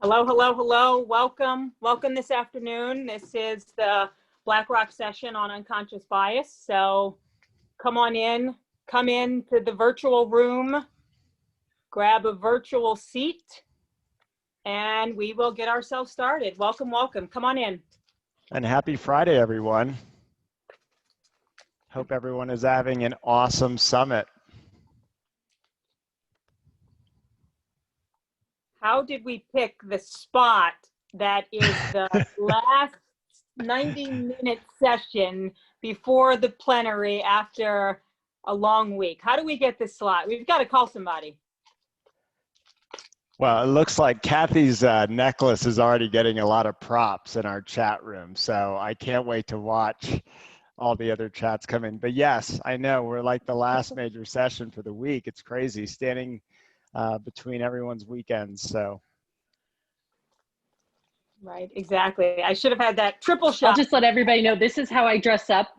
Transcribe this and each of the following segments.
Hello, hello, hello. Welcome this afternoon. This is the BlackRock session on unconscious bias. So come into the virtual room, grab a virtual seat, and we will get ourselves started. Welcome. Come on in. And happy Friday, everyone. Hope everyone is having an awesome summit. How did we pick the spot that is the last 90-minute session before the plenary after a long week? How do we get this slot? We've got to call somebody. Well, it looks like Kathy's necklace is already getting a lot of props in our chat room, so I can't wait to watch all the other chats come in. But yes, I know we're like the last major session for the week. It's crazy standing between everyone's weekends. So right, exactly. I should have had that triple shot. I'll just let everybody know this is how I dress up.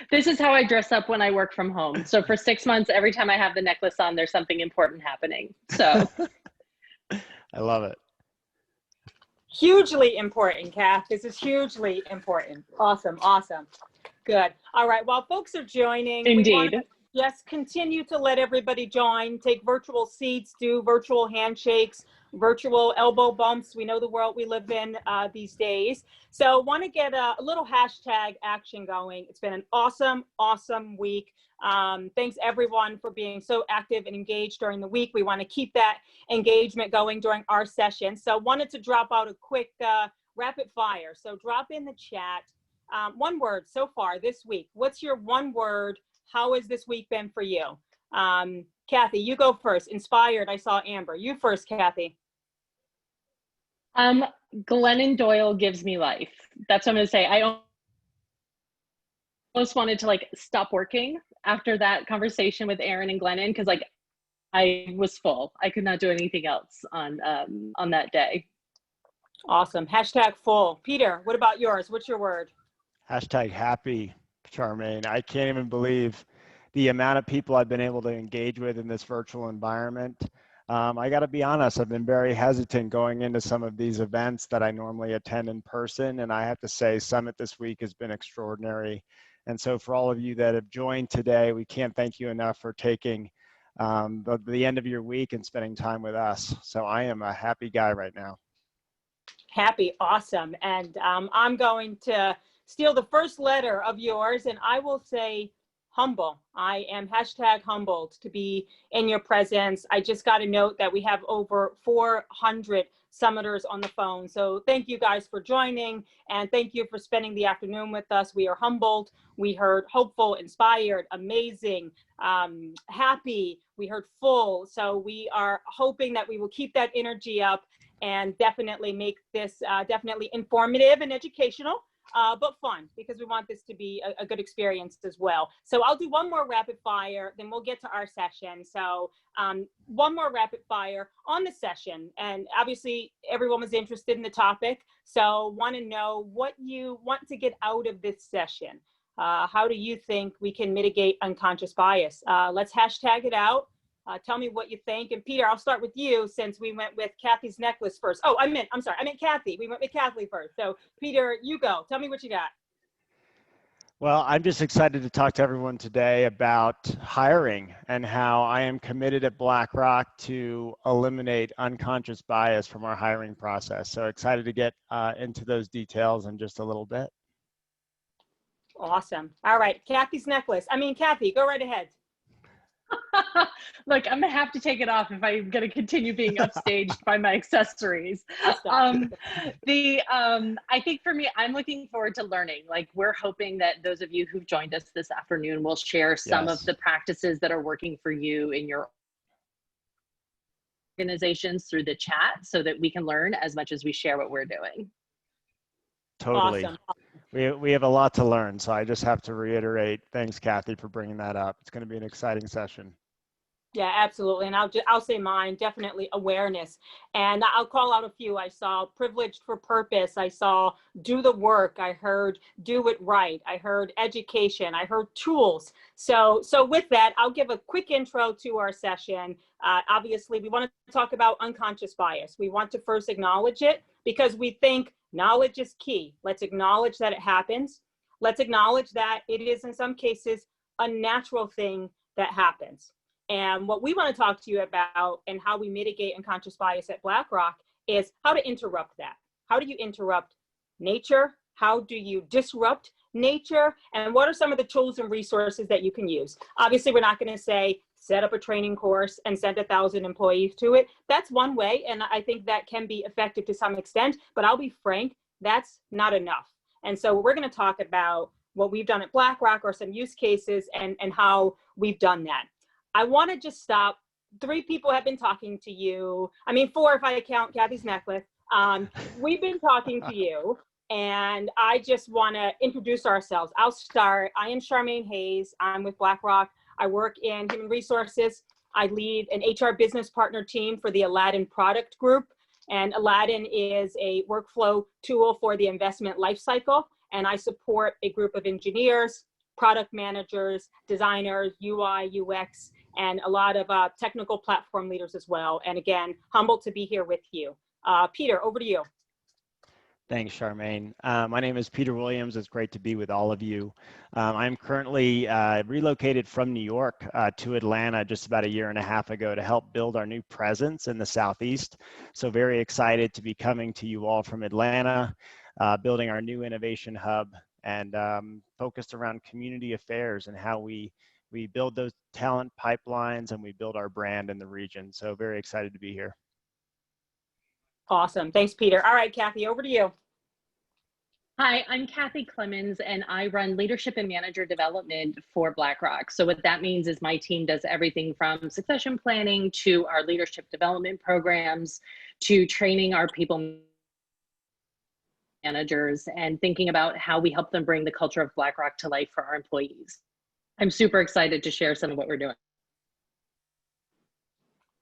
This is how I dress up when I work from home. So for 6 months, every time I have the necklace on, there's something important happening. So I love it. Hugely important, Kath. This is hugely important. Awesome. Good. All right. While folks are joining, indeed. Just continue to let everybody join, take virtual seats, do virtual handshakes, virtual elbow bumps. We know the world we live in these days. So want to get a little hashtag action going. It's been an awesome week. Thanks everyone for being so active and engaged during the week. We want to keep that engagement going during our session. So wanted to drop out a quick rapid fire. So drop in the chat. One word so far this week. What's your one word? How has this week been for you? Kathy, you go first. Inspired, I saw Amber. You first, Kathy. Glennon Doyle gives me life. That's what I'm gonna say. I almost wanted to stop working after that conversation with Aaron and Glennon because I was full. I could not do anything else on that day. Awesome. Hashtag full. Peter, what about yours? What's your word? Hashtag happy, Charmaine. I can't even believe the amount of people I've been able to engage with in this virtual environment. I got to be honest, I've been very hesitant going into some of these events that I normally attend in person. And I have to say, Summit this week has been extraordinary. And so for all of you that have joined today, we can't thank you enough for taking the end of your week and spending time with us. So I am a happy guy right now. Happy, awesome. And I'm going to steal the first letter of yours, and I will say humble. I am hashtag humbled to be in your presence. I just got a note that we have over 400 summiters on the phone. So thank you guys for joining, and thank you for spending the afternoon with us. We are humbled. We heard hopeful, inspired, amazing, happy. We heard full. So we are hoping that we will keep that energy up and definitely make this definitely informative and educational. But fun, because we want this to be a good experience as well. So I'll do one more rapid fire, then we'll get to our session. So one more rapid fire on the session. And obviously everyone was interested in the topic. So want to know what you want to get out of this session. How do you think we can mitigate unconscious bias? Let's hashtag it out. Tell me what you think. And Peter, I'll start with you since we went with Kathy's necklace first. Oh, I'm sorry. I meant Kathy. We went with Kathy first. So Peter, you go. Tell me what you got. Well, I'm just excited to talk to everyone today about hiring and how I am committed at BlackRock to eliminate unconscious bias from our hiring process. So excited to get into those details in just a little bit. Awesome. All right. Kathy's necklace. Kathy, go right ahead. Look, I'm gonna have to take it off if I'm gonna continue being upstaged by my accessories. I think for me, I'm looking forward to learning. We're hoping that those of you who've joined us this afternoon will share some of the practices that are working for you in your organizations through the chat so that we can learn as much as we share what we're doing. Totally. Awesome. We have a lot to learn, so I just have to reiterate, thanks, Kathy, for bringing that up. It's going to be an exciting session. Yeah, absolutely. And I'll say mine, definitely awareness. And I'll call out a few. I saw privileged for purpose. I saw do the work. I heard do it right. I heard education. I heard tools. So with that, I'll give a quick intro to our session. Obviously, we want to talk about unconscious bias. We want to first acknowledge it because we think knowledge is key. Let's acknowledge that it happens. Let's acknowledge that it is in some cases a natural thing that happens. And what we want to talk to you about and how we mitigate unconscious bias at BlackRock is how to interrupt that. How do you interrupt nature? How do you disrupt nature? And what are some of the tools and resources that you can use? Obviously, we're not going to say set up a training course and send 1,000 employees to it. That's one way, and I think that can be effective to some extent, but I'll be frank, that's not enough. And so we're going to talk about what we've done at BlackRock or some use cases and how we've done that. I want to just stop. 3 people have been talking to you. I mean, 4 if I count Kathy's necklace. We've been talking to you, and I just want to introduce ourselves. I'll start. I am Charmaine Hayes. I'm with BlackRock. I work in human resources. I lead an HR business partner team for the Aladdin product group. And Aladdin is a workflow tool for the investment lifecycle. And I support a group of engineers, product managers, designers, UI, UX, and a lot of technical platform leaders as well. And again, humbled to be here with you. Peter, over to you. Thanks, Charmaine. My name is Peter Williams. It's great to be with all of you. I'm currently relocated from New York to Atlanta just about 1.5 years ago to help build our new presence in the Southeast. So very excited to be coming to you all from Atlanta, building our new innovation hub and focused around community affairs and how we build those talent pipelines and we build our brand in the region. So very excited to be here. Awesome. Thanks, Peter. All right, Kathy, over to you. Hi, I'm Kathy Clemens, and I run leadership and manager development for BlackRock. So what that means is my team does everything from succession planning to our leadership development programs to training our people managers and thinking about how we help them bring the culture of BlackRock to life for our employees. I'm super excited to share some of what we're doing.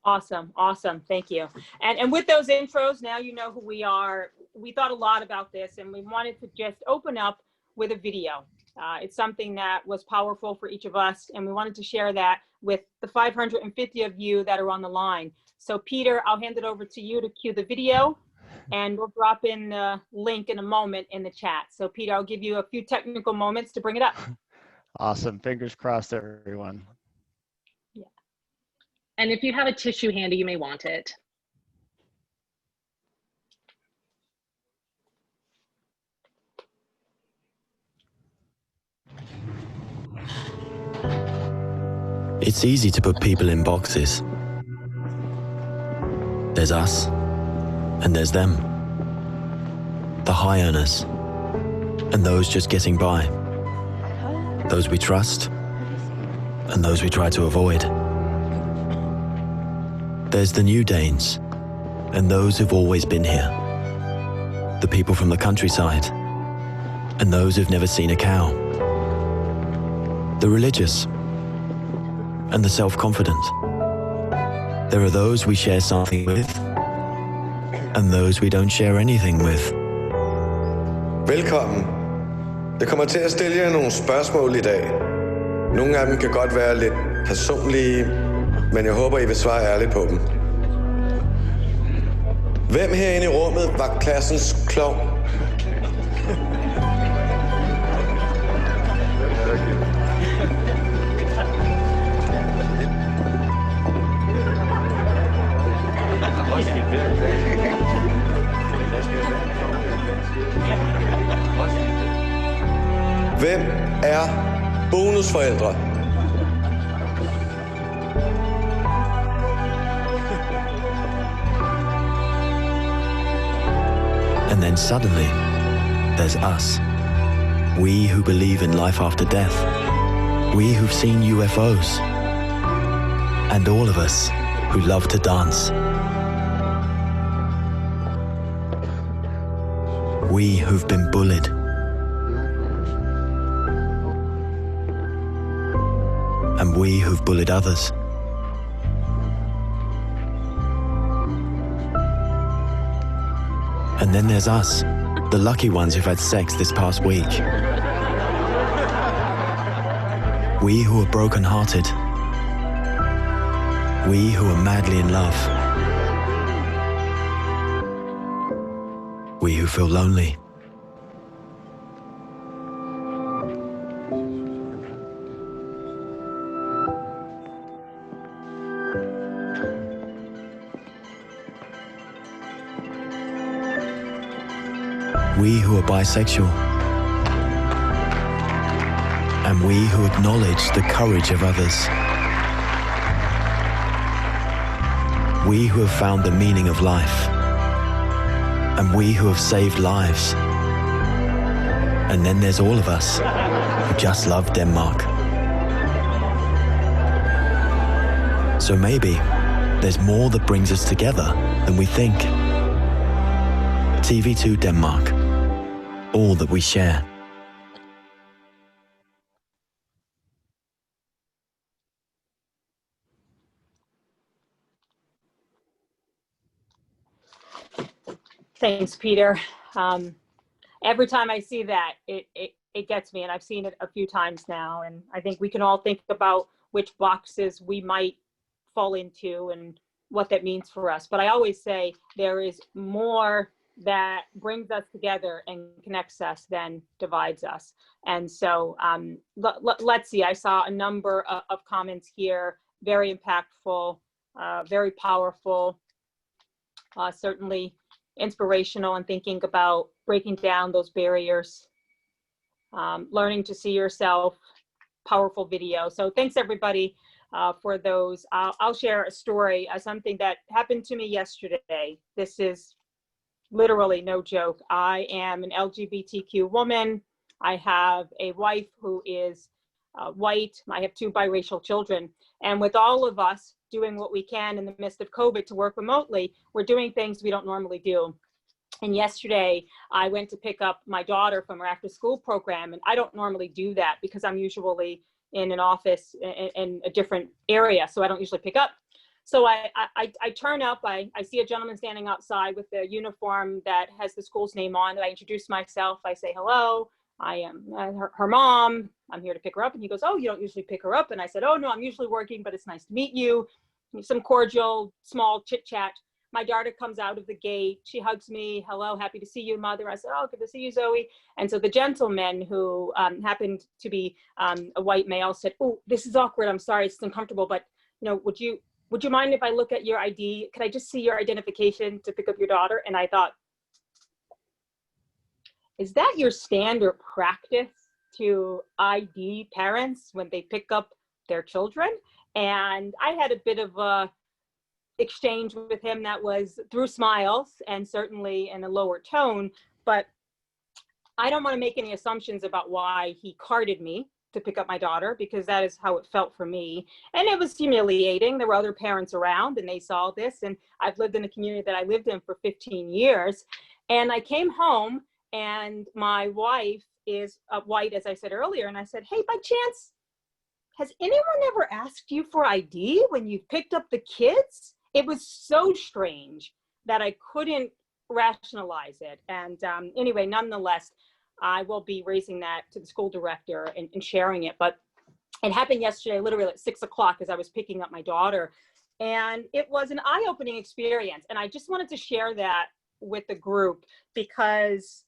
Awesome. Awesome. Thank you. And with those intros, now you know who we are. We thought a lot about this and we wanted to just open up with a video. It's something that was powerful for each of us, and we wanted to share that with the 550 of you that are on the line. So Peter, I'll hand it over to you to cue the video, and we'll drop in the link in a moment in the chat. So Peter, I'll give you a few technical moments to bring it up. Awesome. Fingers crossed, everyone. Yeah. And if you have a tissue handy, you may want it. It's easy to put people in boxes. There's us, and there's them. The high earners, and those just getting by. Those we trust, and those we try to avoid. There's the new Danes, and those who've always been here. The people from the countryside, and those who've never seen a cow. The religious, and the self-confident. There are those we share something with, and those we don't share anything with. Velkommen. Jeg kommer til at stille jer nogle spørgsmål i dag. Nogle af dem kan godt være lidt personlige, men jeg håber, I vil svare ærligt på dem. Hvem herinde i rummet var klassens klovn? Hvem er bonusforældre? And then suddenly, there's us. We who believe in life after death. We who've seen UFOs. And all of us who love to dance. We who've been bullied. And we who've bullied others. And then there's us, the lucky ones who've had sex this past week. We who are broken-hearted. We who are madly in love. We who feel lonely. We who are bisexual. And we who acknowledge the courage of others. We who have found the meaning of life. And we who have saved lives. And then there's all of us who just love Denmark. So maybe there's more that brings us together than we think. TV2 Denmark. All that we share. Thanks, Peter. Every time I see that, it gets me, and I've seen it a few times now. And I think we can all think about which boxes we might fall into and what that means for us. But I always say there is more that brings us together and connects us than divides us. And so let's see, I saw a number of comments here, very impactful, very powerful, certainly inspirational, and thinking about breaking down those barriers, learning to see yourself, powerful video. So thanks everybody for those. I'll share a story, something that happened to me yesterday. This is literally no joke. I am an LGBTQ woman. I have a wife who is white. I have 2 biracial children. And with all of us doing what we can in the midst of COVID to work remotely, we're doing things we don't normally do. And yesterday I went to pick up my daughter from her after school program. And I don't normally do that because I'm usually in an office in a different area. So I don't usually pick up. So I turn up, I see a gentleman standing outside with a uniform that has the school's name on it. I introduce myself, I say, hello, I am her mom, I'm here to pick her up. And he goes, oh, you don't usually pick her up? And I said, oh no, I'm usually working, but it's nice to meet you. Some cordial, small chit chat. My daughter comes out of the gate, she hugs me, hello, happy to see you, mother. I said, oh, good to see you, Zoe. And so the gentleman who happened to be a white male said, oh, this is awkward, I'm sorry, it's uncomfortable, but you know, would you mind if I look at your ID? Could I just see your identification to pick up your daughter? And I thought, is that your standard practice to ID parents when they pick up their children? And I had a bit of a exchange with him that was through smiles and certainly in a lower tone, but I don't want to make any assumptions about why he carded me to pick up my daughter, because that is how it felt for me. And it was humiliating. There were other parents around and they saw this, and I've lived in a community that I lived in for 15 years. And I came home and my wife is white, as I said earlier. And I said, hey, by chance, has anyone ever asked you for ID when you picked up the kids? It was so strange that I couldn't rationalize it. And anyway, nonetheless, I will be raising that to the school director and sharing it. But it happened yesterday, literally at 6 o'clock as I was picking up my daughter. And it was an eye-opening experience. And I just wanted to share that with the group because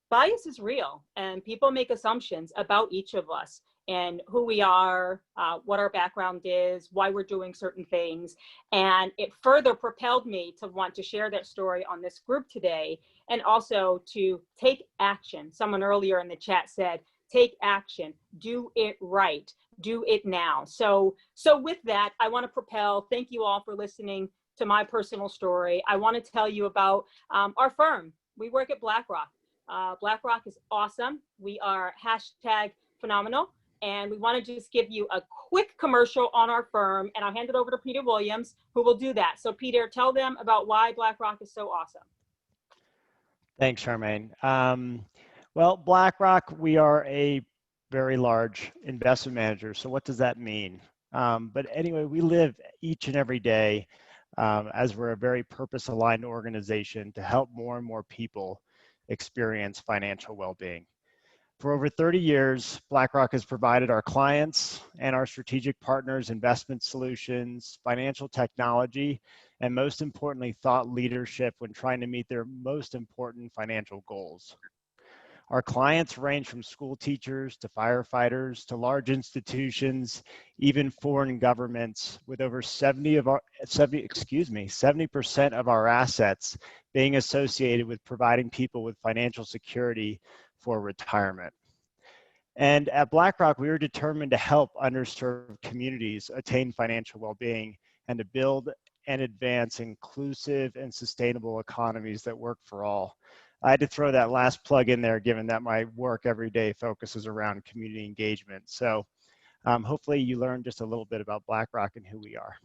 bias is real and people make assumptions about each of us and who we are, what our background is, why we're doing certain things. And it further propelled me to want to share that story on this group today, and also to take action. Someone earlier in the chat said, take action, do it right, do it now. So with that, I want to propel, thank you all for listening to my personal story. I want to tell you about our firm. We work at BlackRock. BlackRock is awesome. We are #phenomenal. And we want to just give you a quick commercial on our firm, and I'll hand it over to Peter Williams, who will do that. So Peter, tell them about why BlackRock is so awesome. Thanks, Charmaine. Well, BlackRock, we are a very large investment manager. So what does that mean? But anyway, we live each and every day as we're a very purpose-aligned organization to help more and more people experience financial well-being. For over 30 years, BlackRock has provided our clients and our strategic partners investment solutions, financial technology, and most importantly, thought leadership when trying to meet their most important financial goals. Our clients range from school teachers to firefighters to large institutions, even foreign governments, with over 70% of our assets being associated with providing people with financial security for retirement. And at BlackRock, we were determined to help underserved communities attain financial well-being and to build and advance inclusive and sustainable economies that work for all. I had to throw that last plug in there, given that my work every day focuses around community engagement. So hopefully you learned just a little bit about BlackRock and who we are.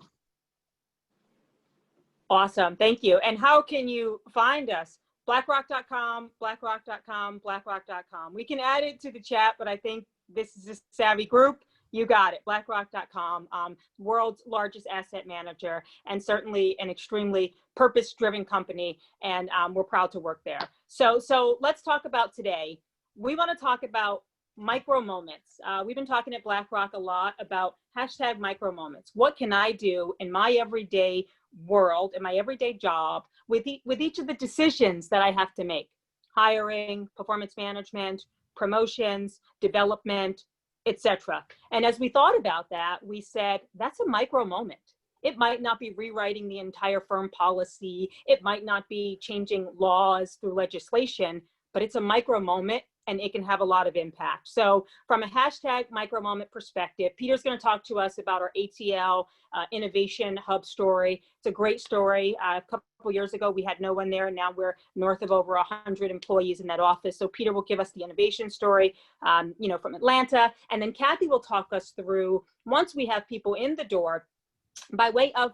Awesome, thank you. And how can you find us? BlackRock.com, BlackRock.com, BlackRock.com. We can add it to the chat, but I think this is a savvy group. You got it, BlackRock.com, world's largest asset manager, and certainly an extremely purpose-driven company, and we're proud to work there. So let's talk about today. We want to talk about micro moments. We've been talking at BlackRock a lot about hashtag micro moments. What can I do in my everyday world, in my everyday job, with each of the decisions that I have to make? Hiring, performance management, promotions, development, etc. And as we thought about that, we said, that's a micro moment. It might not be rewriting the entire firm policy. It might not be changing laws through legislation, but it's a micro moment and it can have a lot of impact. So from a hashtag micro moment perspective, Peter's going to talk to us about our ATL Innovation Hub story. It's a great story. A couple years ago, we had no one there, and now we're north of over 100 employees in that office. So Peter will give us the innovation story, from Atlanta. And then Kathy will talk us through, once we have people in the door, by way of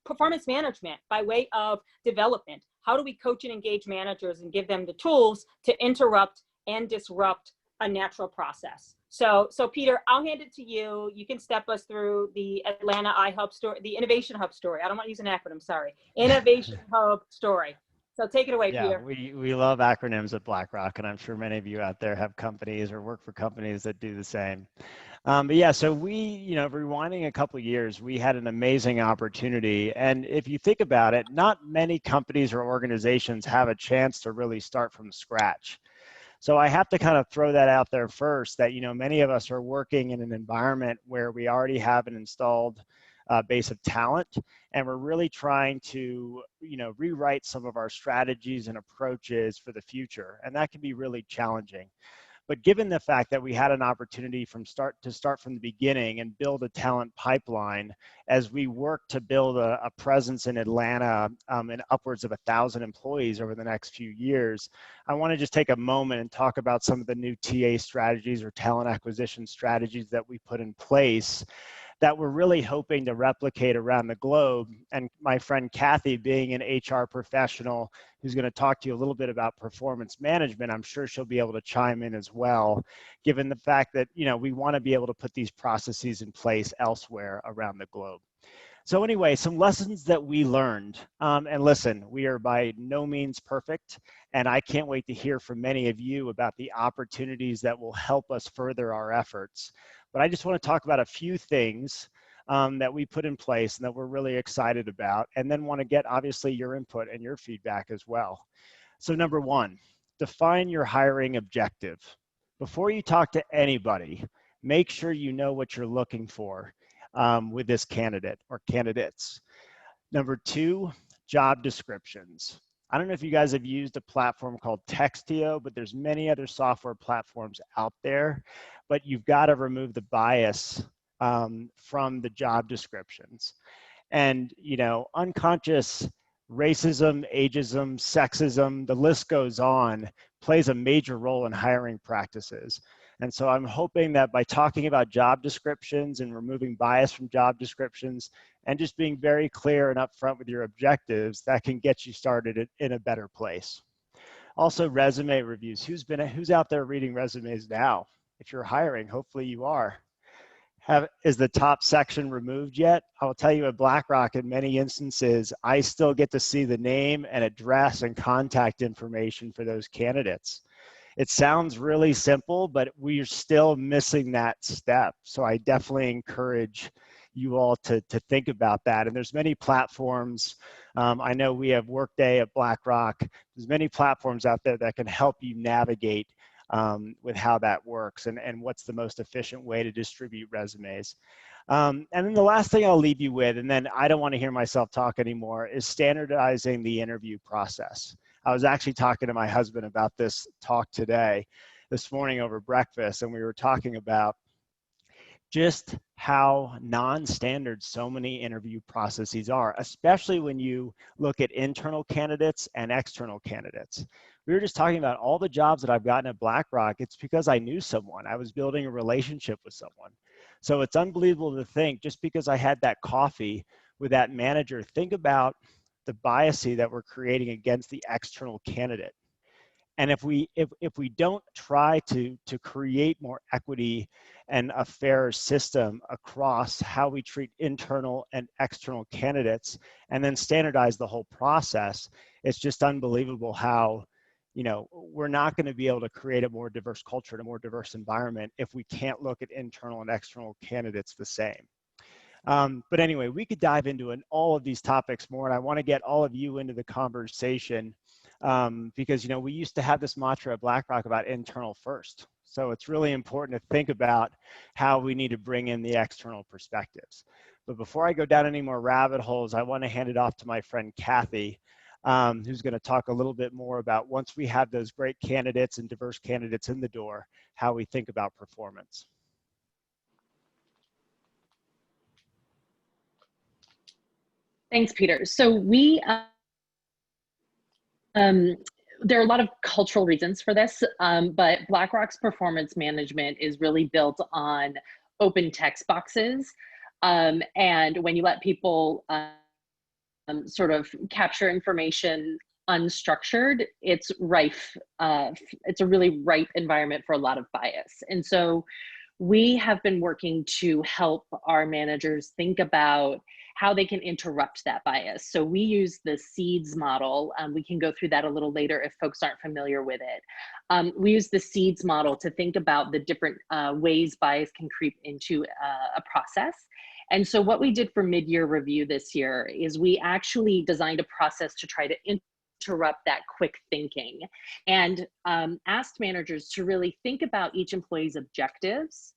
performance management, by way of development, how do we coach and engage managers and give them the tools to interrupt and disrupt a natural process? So Peter, I'll hand it to you. You can step us through the Atlanta iHub story, the Innovation Hub story. I don't want to use an acronym, sorry. Innovation Hub story. So take it away, Peter. We love acronyms at BlackRock, and I'm sure many of you out there have companies or work for companies that do the same. But yeah, so we, rewinding a couple of years, we had an amazing opportunity. And if you think about it, not many companies or organizations have a chance to really start from scratch. So I have to kind of throw that out there first, that, many of us are working in an environment where we already have an installed base of talent, and we're really trying to, rewrite some of our strategies and approaches for the future. And that can be really challenging. But given the fact that we had an opportunity to start from the beginning and build a talent pipeline as we work to build a presence in Atlanta and upwards of 1,000 employees over the next few years, I want to just take a moment and talk about some of the new TA strategies or talent acquisition strategies that we put in place that we're really hoping to replicate around the globe. And my friend Kathy, being an HR professional who's going to talk to you a little bit about performance management, I'm sure she'll be able to chime in as well, given the fact that, we want to be able to put these processes in place elsewhere around the globe. So anyway, some lessons that we learned. And listen, we are by no means perfect, and I can't wait to hear from many of you about the opportunities that will help us further our efforts. But I just want to talk about a few things that we put in place and that we're really excited about, and then want to get obviously your input and your feedback as well. So number one, define your hiring objective. Before you talk to anybody, make sure you know what you're looking for with this candidate or candidates. Number two, job descriptions. I don't know if you guys have used a platform called Textio, but there's many other software platforms out there, but you've got to remove the bias from the job descriptions. And, unconscious racism, ageism, sexism, the list goes on, plays a major role in hiring practices. And so I'm hoping that by talking about job descriptions and removing bias from job descriptions and just being very clear and upfront with your objectives, that can get you started in a better place. Also, resume reviews. Who's out there reading resumes now? If you're hiring, hopefully you are. is the top section removed yet? I will tell you at BlackRock, in many instances, I still get to see the name and address and contact information for those candidates. It sounds really simple, but we're still missing that step. So I definitely encourage you all to think about that. And there's many platforms. I know we have Workday at BlackRock. There's many platforms out there that can help you navigate with how that works and what's the most efficient way to distribute resumes. And then the last thing I'll leave you with, and then I don't want to hear myself talk anymore, is standardizing the interview process. I was actually talking to my husband about this talk this morning over breakfast, and we were talking about just how non-standard so many interview processes are, especially when you look at internal candidates and external candidates. We were just talking about all the jobs that I've gotten at BlackRock. It's because I knew someone. I was building a relationship with someone. So it's unbelievable to think, just because I had that coffee with that manager, think about the bias that we're creating against the external candidate. And if we don't try to create more equity and a fairer system across how we treat internal and external candidates, and then standardize the whole process, it's just unbelievable how, you know, we're not going to be able to create a more diverse culture and a more diverse environment if we can't look at internal and external candidates the same. But anyway, we could dive into all of these topics more, and I want to get all of you into the conversation because, you know, we used to have this mantra at BlackRock about internal first. So it's really important to think about how we need to bring in the external perspectives. But before I go down any more rabbit holes, I want to hand it off to my friend Kathy, who's going to talk a little bit more about, once we have those great candidates and diverse candidates in the door, how we think about performance. Thanks, Peter. So there are a lot of cultural reasons for this, but BlackRock's performance management is really built on open text boxes. And when you let people sort of capture information unstructured, it's rife. It's a really ripe environment for a lot of bias. And so we have been working to help our managers think about how they can interrupt that bias. So we use the SEEDS model. We can go through that a little later if folks aren't familiar with it. We use the SEEDS model to think about the different ways bias can creep into a process. And so what we did for mid-year review this year is we actually designed a process to try to interrupt that quick thinking, and asked managers to really think about each employee's objectives,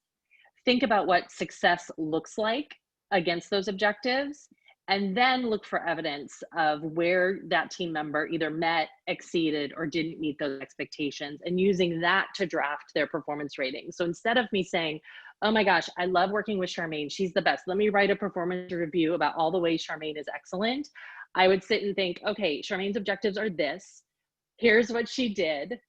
think about what success looks like against those objectives, and then look for evidence of where that team member either met, exceeded, or didn't meet those expectations, and using that to draft their performance rating. So instead of me saying, oh my gosh, I love working with Charmaine, she's the best, let me write a performance review about all the ways Charmaine is excellent, I would sit and think, okay, Charmaine's objectives are this, here's what she did,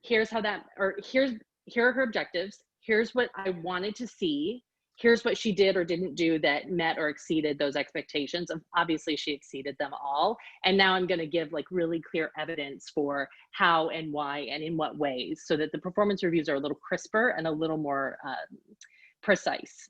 here's how that, or here are her objectives, here's what I wanted to see, here's what she did or didn't do that met or exceeded those expectations. Obviously she exceeded them all. And now I'm going to give like really clear evidence for how and why and in what ways, so that the performance reviews are a little crisper and a little more precise.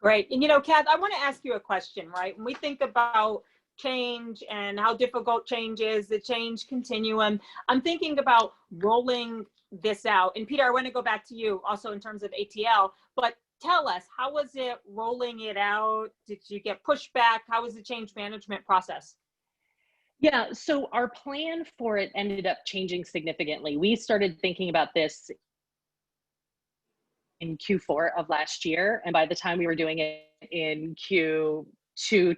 Great. And, you know, Kath, I want to ask you a question, right? When we think about change and how difficult change is, the change continuum, I'm thinking about rolling this out. And Peter, I want to go back to you also in terms of ATL, but tell us, how was it rolling it out? Did you get pushback? How was the change management process? Yeah, so our plan for it ended up changing significantly. We started thinking about this in Q4 of last year, and by the time we were doing it in Q2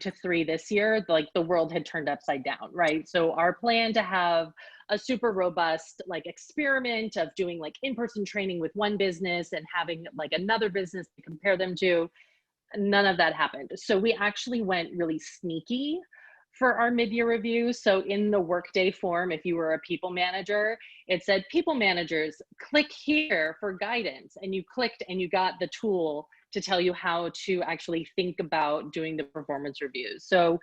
to 3 this year, like the world had turned upside down, right? So our plan to have a super robust like experiment of doing like in-person training with one business and having like another business to compare them to, none of that happened. So we actually went really sneaky for our mid-year review. So in the Workday form, if you were a people manager, it said people managers, click here for guidance. And you clicked and you got the tool to tell you how to actually think about doing the performance reviews. So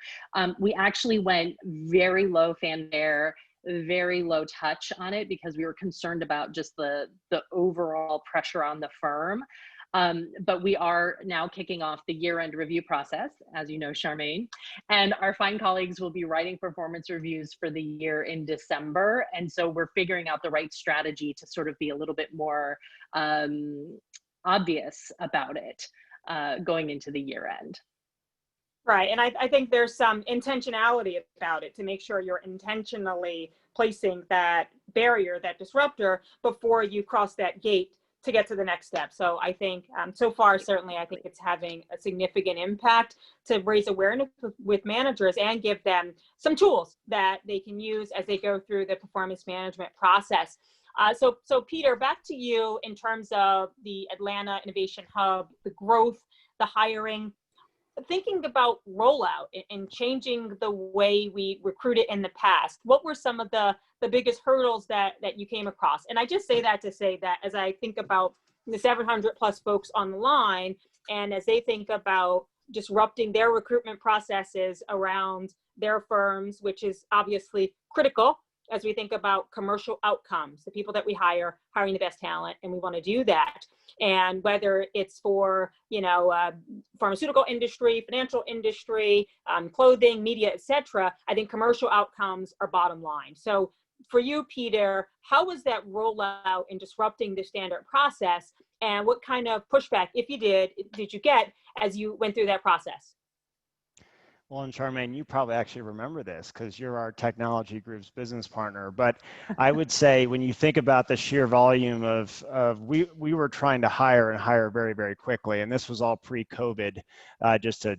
we actually went very low fanfare, very low touch on it, because we were concerned about just the overall pressure on the firm. But we are now kicking off the year-end review process, as you know, Charmaine, and our fine colleagues will be writing performance reviews for the year in December. And so we're figuring out the right strategy to sort of be a little bit more obvious about it going into the year end. Right, and I think there's some intentionality about it to make sure you're intentionally placing that barrier, that disruptor, before you cross that gate to get to the next step. So I think so far, certainly, I think it's having a significant impact to raise awareness with managers and give them some tools that they can use as they go through the performance management process. So Peter, back to you in terms of the Atlanta Innovation Hub, the growth, the hiring. Thinking about rollout and changing the way we recruited in the past, what were some of the biggest hurdles that you came across? And I just say that to say that as I think about the 700 plus folks on the line, and as they think about disrupting their recruitment processes around their firms, which is obviously critical as we think about commercial outcomes, the people that we hire, hiring the best talent, and we want to do that. And whether it's for, pharmaceutical industry, financial industry, clothing, media, etc., I think commercial outcomes are bottom line. So for you, Peter, how was that rollout in disrupting the standard process, and what kind of pushback, if you did you get as you went through that process? Well, and Charmaine, you probably actually remember this because you're our technology group's business partner. But I would say when you think about the sheer volume of we were trying to hire very, very quickly. And this was all pre-COVID, just to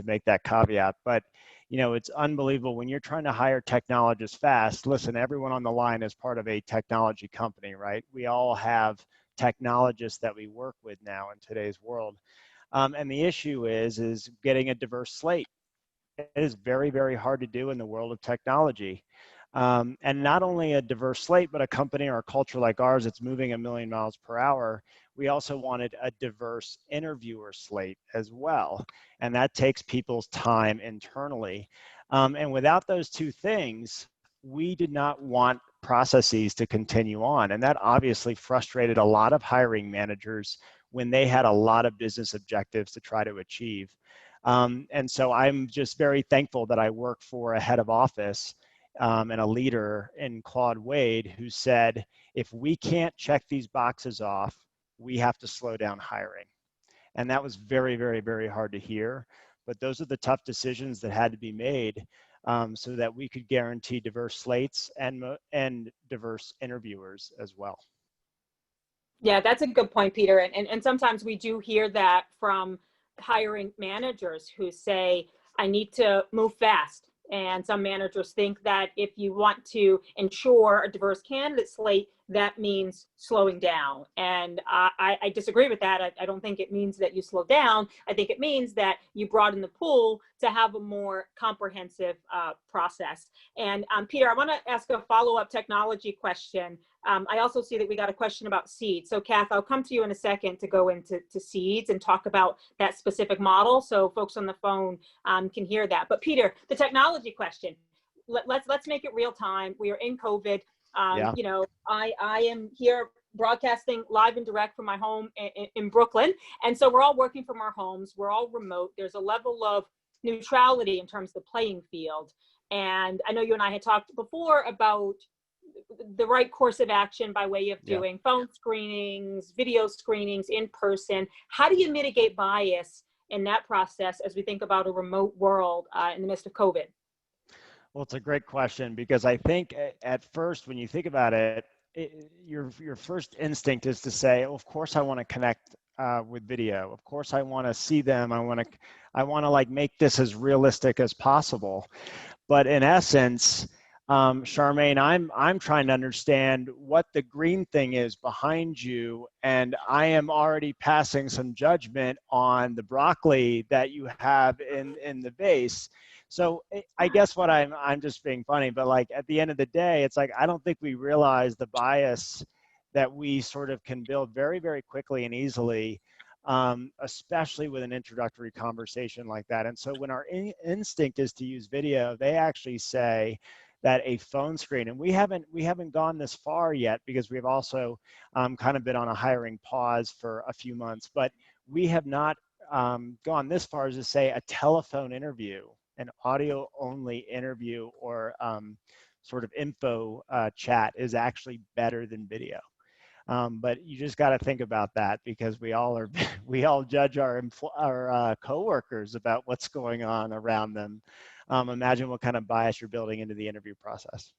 make that caveat. But, it's unbelievable when you're trying to hire technologists fast. Listen, everyone on the line is part of a technology company, right? We all have technologists that we work with now in today's world. And the issue is getting a diverse slate. It is very, very hard to do in the world of technology. And not only a diverse slate, but a company or a culture like ours that's moving 1,000,000 miles per hour, we also wanted a diverse interviewer slate as well. And that takes people's time internally. And without those two things, we did not want processes to continue on. And that obviously frustrated a lot of hiring managers when they had a lot of business objectives to try to achieve. And so I'm just very thankful that I work for a head of office and a leader in Claude Wade who said, if we can't check these boxes off, we have to slow down hiring. And that was very, very, very hard to hear. But those are the tough decisions that had to be made so that we could guarantee diverse slates and diverse interviewers as well. Yeah, that's a good point, Peter. And sometimes we do hear that from hiring managers who say, I need to move fast. And some managers think that if you want to ensure a diverse candidate slate, that means slowing down. And I disagree with that. I don't think it means that you slow down. I think it means that you broaden the pool to have a more comprehensive process. And Peter, I want to ask a follow-up technology question. I also see that we got a question about seeds. So Kath, I'll come to you in a second to go into seeds and talk about that specific model so folks on the phone can hear that. But Peter, the technology question, let's make it real time. We are in COVID. Yeah. I am here broadcasting live and direct from my home in Brooklyn. And so we're all working from our homes. We're all remote. There's a level of neutrality in terms of the playing field. And I know you and I had talked before about the right course of action by way of doing phone screenings, video screenings in person. How do you mitigate bias in that process as we think about a remote world in the midst of COVID? Well, it's a great question because I think at first, when you think about it, your first instinct is to say, oh, of course I want to connect with video. Of course I want to see them. I want to like make this as realistic as possible. But in essence, Charmaine, I'm trying to understand what the green thing is behind you, and I am already passing some judgment on the broccoli that you have in the vase. So I guess what I'm just being funny, but like at the end of the day, it's like I don't think we realize the bias that we sort of can build very, very quickly and easily, especially with an introductory conversation like that. And so when our instinct is to use video, they actually say, that a phone screen, and we haven't gone this far yet because we've also kind of been on a hiring pause for a few months, but we have not gone this far as to say a telephone interview, an audio only interview, or sort of info chat is actually better than video. But you just got to think about that, because we all judge our coworkers about what's going on around them. Imagine what kind of bias you're building into the interview process.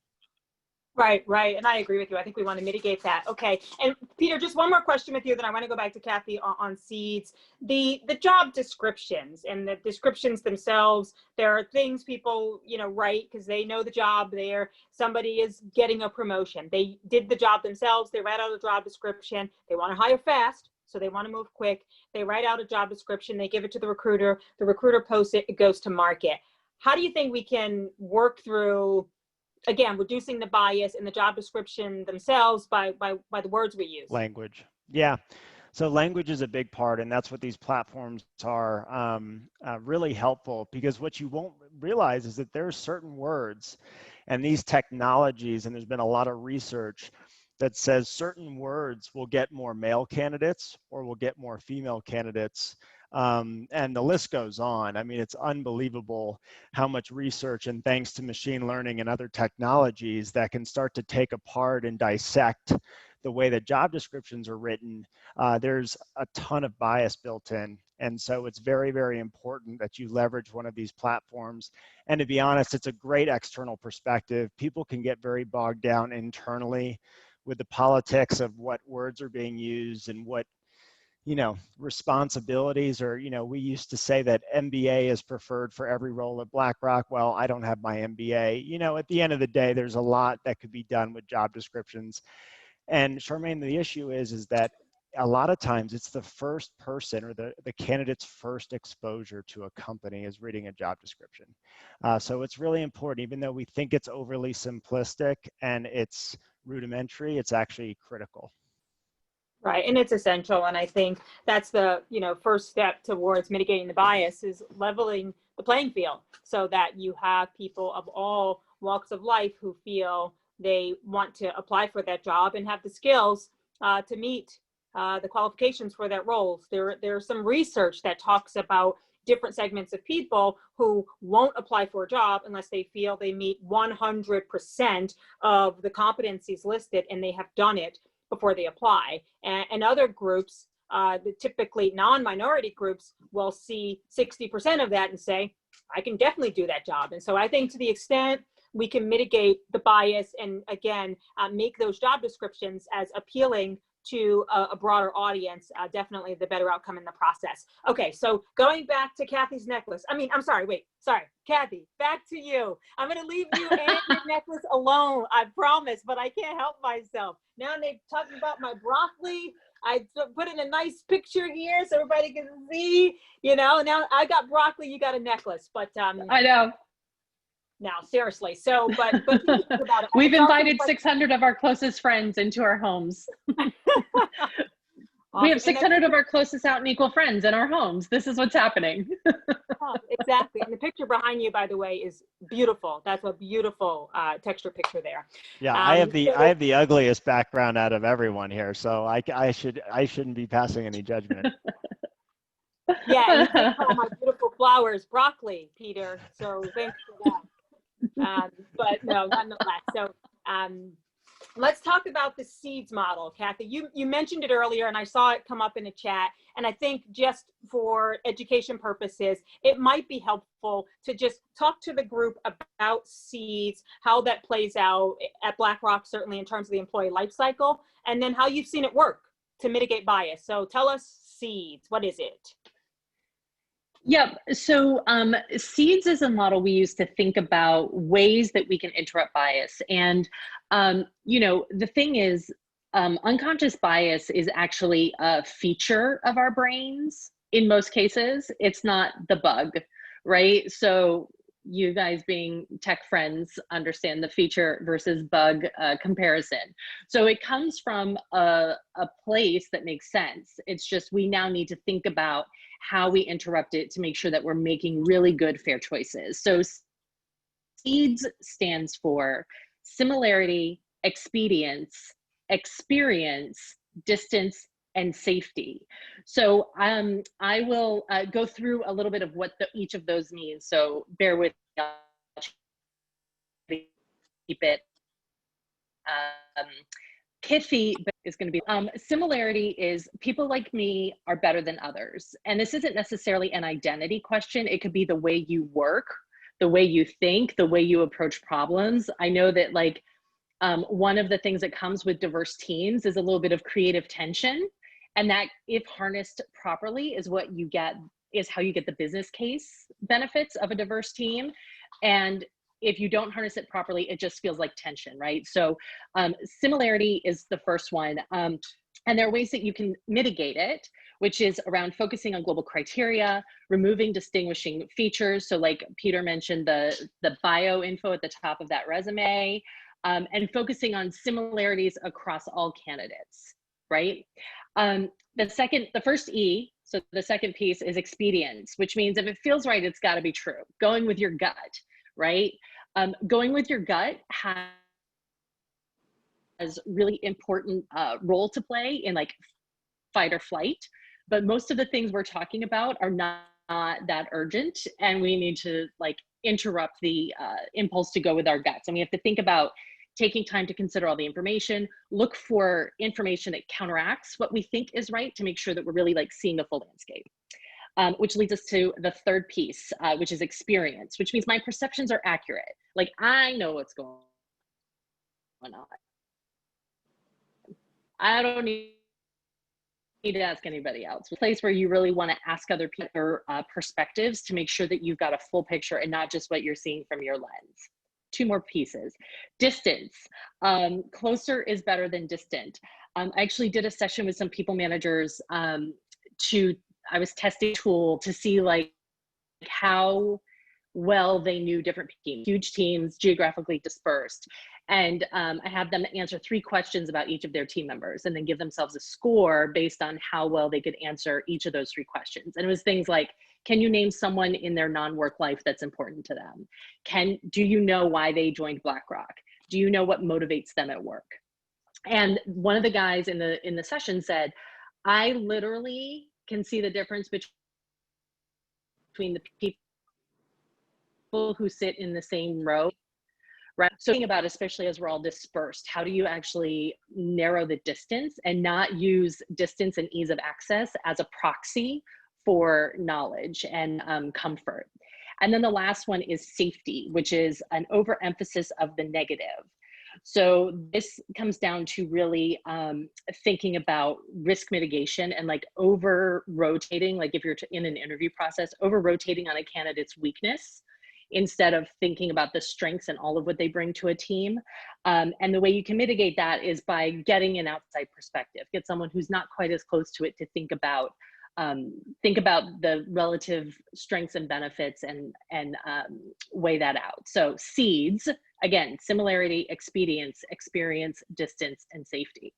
Right, right. And I agree with you. I think we want to mitigate that. Okay. And Peter, just one more question with you, then I want to go back to Kathy on seeds. The job descriptions and the descriptions themselves, there are things people, write because they know the job there. Somebody is getting a promotion. They did the job themselves. They write out a job description. They want to hire fast, so they want to move quick. They write out a job description. They give it to the recruiter. The recruiter posts it. It goes to market. How do you think we can work through, again, reducing the bias in the job description themselves by the words we use? Language. Yeah. So language is a big part, and that's what these platforms are really helpful, because what you won't realize is that there are certain words and these technologies, and there's been a lot of research that says certain words will get more male candidates or will get more female candidates. And the list goes on. I mean, it's unbelievable how much research, and thanks to machine learning and other technologies that can start to take apart and dissect the way that job descriptions are written, there's a ton of bias built in. And so it's very, very important that you leverage one of these platforms. And to be honest, it's a great external perspective. People can get very bogged down internally with the politics of what words are being used and what responsibilities, or, we used to say that MBA is preferred for every role at BlackRock. Well, I don't have my MBA. At the end of the day, there's a lot that could be done with job descriptions. And Charmaine, the issue is that a lot of times it's the first person, or the candidate's first exposure to a company is reading a job description. So it's really important, even though we think it's overly simplistic and it's rudimentary, it's actually critical. Right, and it's essential, and I think that's the first step towards mitigating the bias, is leveling the playing field so that you have people of all walks of life who feel they want to apply for that job and have the skills to meet the qualifications for that role. There's some research that talks about different segments of people who won't apply for a job unless they feel they meet 100% of the competencies listed and they have done it before they apply. And other groups, typically non-minority groups, will see 60% of that and say, I can definitely do that job. And so I think to the extent we can mitigate the bias and, again, make those job descriptions as appealing to a broader audience, definitely the better outcome in the process. Okay, so going back to Kathy's necklace. Kathy, back to you. I'm gonna leave you and your necklace alone, I promise, but I can't help myself. Now they're talking about my broccoli. I put in a nice picture here so everybody can see, now I got broccoli, you got a necklace, but I know. Now, seriously. So, but about it. We've invited 600 of our closest friends into our homes. We have 600 of our closest out and equal friends in our homes. This is what's happening. Exactly. And the picture behind you, by the way, is beautiful. That's a beautiful texture picture there. Yeah, I have the ugliest background out of everyone here, so I shouldn't be passing any judgment. Yeah, and you can call my beautiful flowers broccoli, Peter. So thanks for that. But no, nonetheless. So let's talk about the seeds model, Kathy. You mentioned it earlier, and I saw it come up in a chat. And I think just for education purposes, it might be helpful to just talk to the group about seeds, how that plays out at BlackRock, certainly in terms of the employee life cycle, and then how you've seen it work to mitigate bias. So tell us seeds. What is it? Yep. So seeds is a model we use to think about ways that we can interrupt bias. And, the thing is, unconscious bias is actually a feature of our brains in most cases. It's not the bug, right? So you guys being tech friends understand the feature versus bug comparison. So it comes from a place that makes sense. It's just we now need to think about how we interrupt it to make sure that we're making really good, fair choices. So SEEDS stands for similarity, expedience, experience, distance, and safety. So I will go through a little bit of what each of those means. So bear with me, I'll keep it pithy, but is going to be similarity is people like me are better than others. And this isn't necessarily an identity question. It could be the way you work, the way you think, the way you approach problems. I know that like one of the things that comes with diverse teams is a little bit of creative tension. And that, if harnessed properly, is what you get, is how you get the business case benefits of a diverse team. And if you don't harness it properly, it just feels like tension, right? So similarity is the first one. And there are ways that you can mitigate it, which is around focusing on global criteria, removing distinguishing features. So like Peter mentioned, the bio info at the top of that resume, and focusing on similarities across all candidates, right? The first E, so the second piece is expedience, which means if it feels right, it's gotta be true. Going with your gut, right? Going with your gut has really important role to play in like fight or flight, but most of the things we're talking about are not that urgent, and we need to like interrupt the impulse to go with our guts. And we have to think about taking time to consider all the information, look for information that counteracts what we think is right to make sure that we're really like seeing the full landscape. Which leads us to the third piece, which is experience, which means my perceptions are accurate. Like I know what's going on. I don't need to ask anybody else. A place where you really want to ask other people perspectives to make sure that you've got a full picture and not just what you're seeing from your lens. Two more pieces. Distance. Closer is better than distant. I actually did a session with some people managers I was testing a tool to see like how well they knew different teams, huge teams, geographically dispersed. And I had them answer 3 questions about each of their team members and then give themselves a score based on how well they could answer each of those 3 questions. And it was things like, can you name someone in their non-work life that's important to them? Do you know why they joined BlackRock? Do you know what motivates them at work? And one of the guys in the session said, I literally can see the difference between the people who sit in the same row, right? So thinking about, especially as we're all dispersed, how do you actually narrow the distance and not use distance and ease of access as a proxy for knowledge and comfort? And then the last one is safety, which is an overemphasis of the negative. So this comes down to really thinking about risk mitigation and like over rotating, like if you're in an interview process, over rotating on a candidate's weakness instead of thinking about the strengths and all of what they bring to a team. And the way you can mitigate that is by getting an outside perspective, get someone who's not quite as close to it to think about the relative strengths and benefits and weigh that out. So SEEDS, again, similarity, expedience, experience, distance, and safety.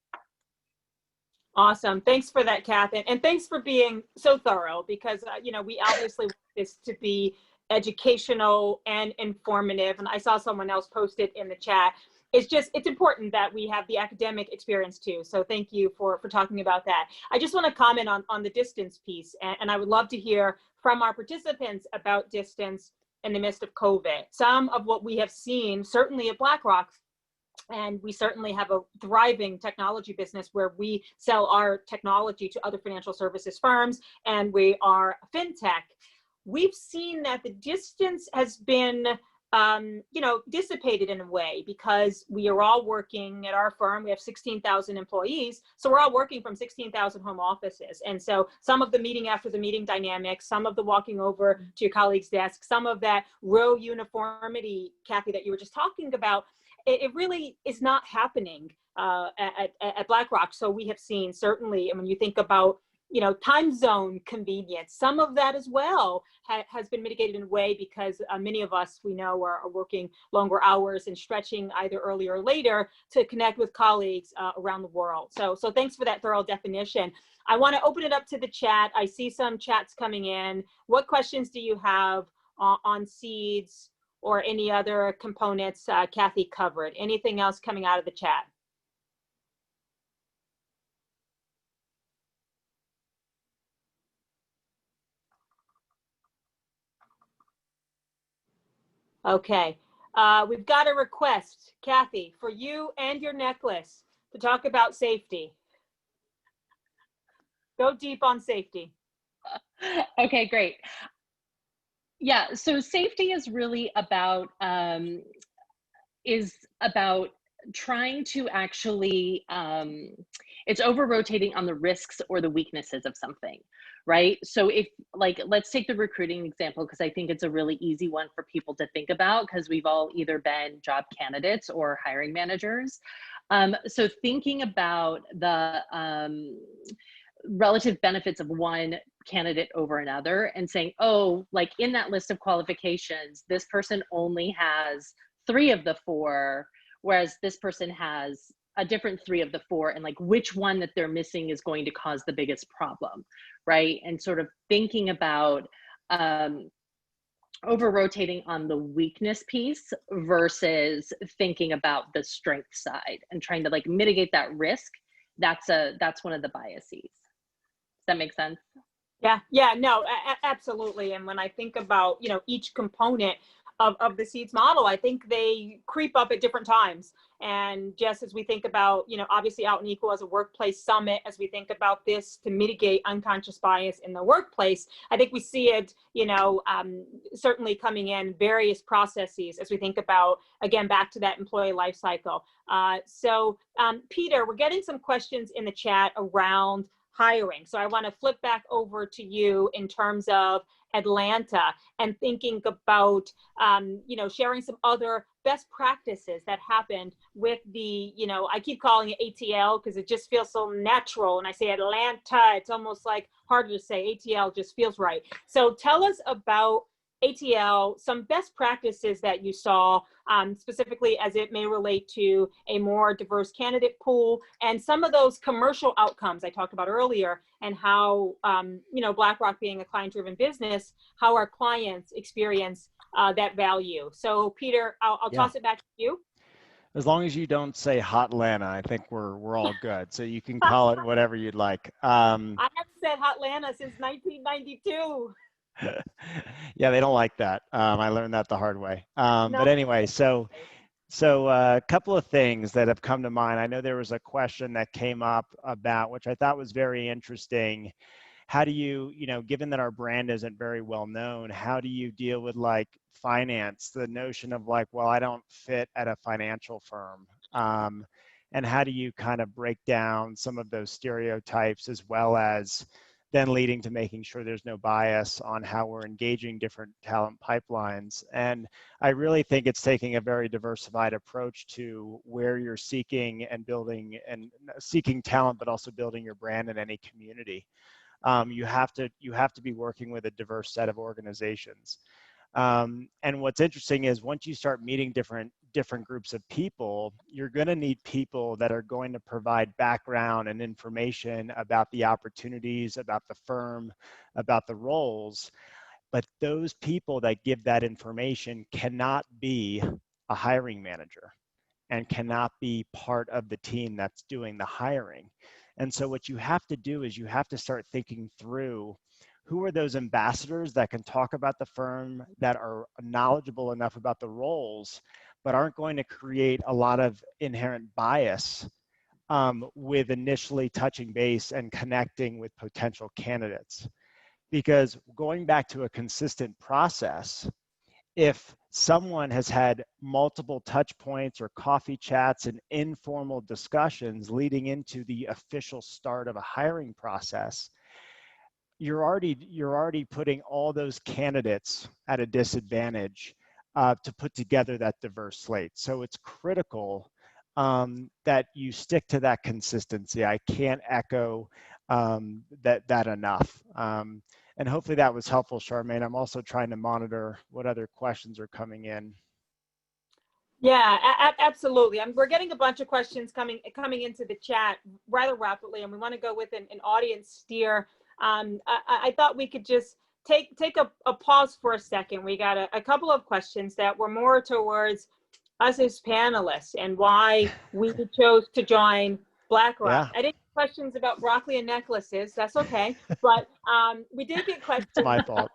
Awesome. Thanks for that, Kath. And thanks for being so thorough because, you know, we obviously want this to be educational and informative. And I saw someone else post it in the chat. It's important that we have the academic experience too. So thank you for talking about that. I just want to comment on the distance piece. And I would love to hear from our participants about distance in the midst of COVID. Some of what we have seen, certainly at BlackRock, and we certainly have a thriving technology business where we sell our technology to other financial services firms, and we are fintech. We've seen that the distance has been dissipated in a way because we are all working at our firm. We have 16,000 employees. So we're all working from 16,000 home offices. And so some of the meeting after the meeting dynamics, some of the walking over to your colleague's desk, some of that row uniformity, Kathy, that you were just talking about, it really is not happening at BlackRock. So we have seen certainly, and when you think about time zone convenience, some of that as well has been mitigated in a way because many of us we know are working longer hours and stretching either earlier or later to connect with colleagues around the world. So thanks for that thorough definition. I want to open it up to the chat. I see some chats coming in. What questions do you have on SEEDS or any other components Kathy covered? Anything else coming out of the chat? Okay, we've got a request, Kathy, for you and your necklace to talk about safety. Go deep on safety. Okay, great. Yeah, so safety is really about trying to actually it's over rotating on the risks or the weaknesses of something, right? So if, like, let's take the recruiting example, because I think it's a really easy one for people to think about, because we've all either been job candidates or hiring managers. So thinking about the relative benefits of one candidate over another and saying, oh, like in that list of qualifications, this person only has 3 of the 4, whereas this person has a different 3 of the 4, and like which one that they're missing is going to cause the biggest problem, right? And sort of thinking about over rotating on the weakness piece versus thinking about the strength side and trying to like mitigate that risk. That's one of the biases. Does that make sense? Yeah, no, absolutely. And when I think about, you know, each component of the SEEDS model, I think they creep up at different times. And just as we think about, you know, obviously Out and Equal as a workplace summit, as we think about this to mitigate unconscious bias in the workplace, I think we see it, you know, certainly coming in various processes as we think about, again, back to that employee life cycle. So Peter, we're getting some questions in the chat around hiring. So I want to flip back over to you in terms of Atlanta and thinking about, you know, sharing some other best practices that happened with the, you know, I keep calling it ATL because it just feels so natural. And I say Atlanta, it's almost like harder to say. ATL just feels right. So tell us about ATL, some best practices that you saw, specifically as it may relate to a more diverse candidate pool, and some of those commercial outcomes I talked about earlier, and how, you know, BlackRock being a client-driven business, how our clients experience that value. So Peter, I'll toss it back to you. As long as you don't say Hotlanta, I think we're all good. So you can call it whatever you'd like. I haven't said Hotlanta since 1992. Yeah, they don't like that. I learned that the hard way. But anyway, so a couple of things that have come to mind. I know there was a question that came up about, which I thought was very interesting. How do you, you know, given that our brand isn't very well known, how do you deal with like finance, the notion of like, well, I don't fit at a financial firm? And how do you kind of break down some of those stereotypes, as well as then leading to making sure there's no bias on how we're engaging different talent pipelines? And I really think it's taking a very diversified approach to where you're seeking and building and seeking talent, but also building your brand in any community. You have to be working with a diverse set of organizations. And what's interesting is once you start meeting different groups of people, you're going to need people that are going to provide background and information about the opportunities, about the firm, about the roles. But those people that give that information cannot be a hiring manager and cannot be part of the team that's doing the hiring. And so what you have to do is you have to start thinking through, who are those ambassadors that can talk about the firm, that are knowledgeable enough about the roles, but aren't going to create a lot of inherent bias with initially touching base and connecting with potential candidates. Because going back to a consistent process, if someone has had multiple touch points or coffee chats and informal discussions leading into the official start of a hiring process, you're already putting all those candidates at a disadvantage to put together that diverse slate. So it's critical that you stick to that consistency. I can't echo that enough. And hopefully that was helpful, Charmaine. I'm also trying to monitor what other questions are coming in. Yeah, absolutely. We're getting a bunch of questions coming into the chat rather rapidly, and we want to go with an audience steer. I thought we could just take a pause for a second. We got a couple of questions that were more towards us as panelists and why we chose to join BlackRock. Yeah. I didn't get questions about broccoli and necklaces. That's okay. But we did get questions. It's my fault.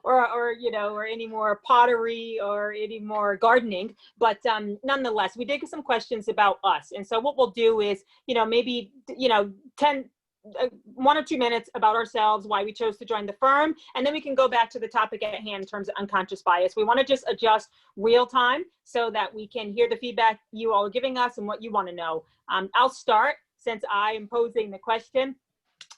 or any more pottery or any more gardening, but nonetheless, we did get some questions about us. And so what we'll do is, maybe 1 or 2 minutes about ourselves, why we chose to join the firm, and then we can go back to the topic at hand in terms of unconscious bias. We want to just adjust real time so that we can hear the feedback you all are giving us and what you want to know. I'll start since I am posing the question.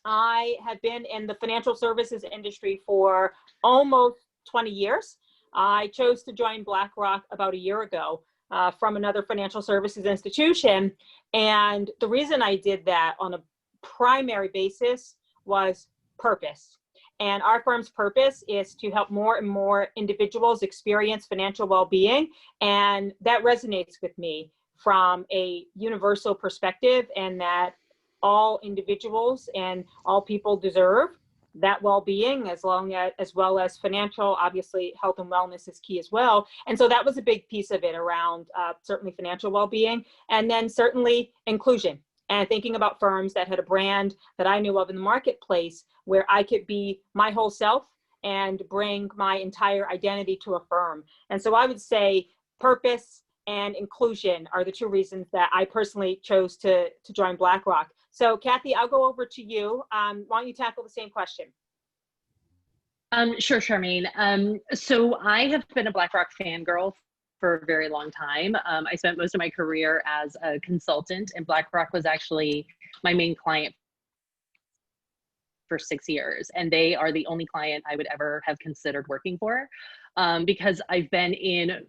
I have been in the financial services industry for almost 20 years. I chose to join BlackRock about a year ago from another financial services institution. And the reason I did that on a primary basis was purpose. And our firm's purpose is to help more and more individuals experience financial well-being. And that resonates with me from a universal perspective, and that all individuals and all people deserve that well-being, as well as financial. Obviously, health and wellness is key as well. And so that was a big piece of it around certainly financial well-being, and then certainly inclusion, and thinking about firms that had a brand that I knew of in the marketplace where I could be my whole self and bring my entire identity to a firm. And so I would say purpose and inclusion are the two reasons that I personally chose to join BlackRock. So Kathy, I'll go over to you. Why don't you tackle the same question? Sure, Charmaine. So I have been a BlackRock fangirl for a very long time. I spent most of my career as a consultant, and BlackRock was actually my main client for 6 years. And they are the only client I would ever have considered working for, because I've been in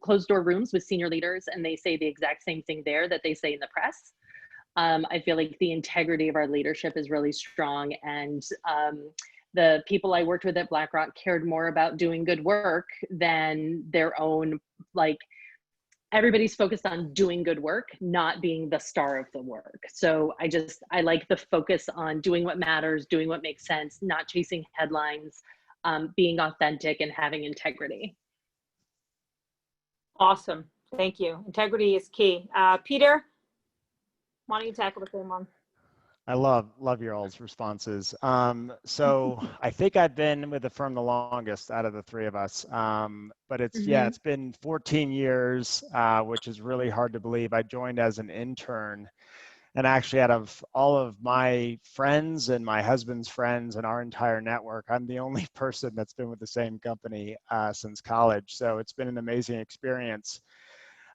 closed door rooms with senior leaders, and they say the exact same thing there that they say in the press. I feel like the integrity of our leadership is really strong, and the people I worked with at BlackRock cared more about doing good work than their own, everybody's focused on doing good work, not being the star of the work. So I like the focus on doing what matters, doing what makes sense, not chasing headlines, being authentic and having integrity. Awesome, thank you. Integrity is key. Peter, why don't you tackle the same one? I love your all's responses. So I think I've been with the firm the longest out of the three of us. But it's been 14 years, which is really hard to believe. I joined as an intern, and actually out of all of my friends and my husband's friends and our entire network, I'm the only person that's been with the same company since college. So it's been an amazing experience.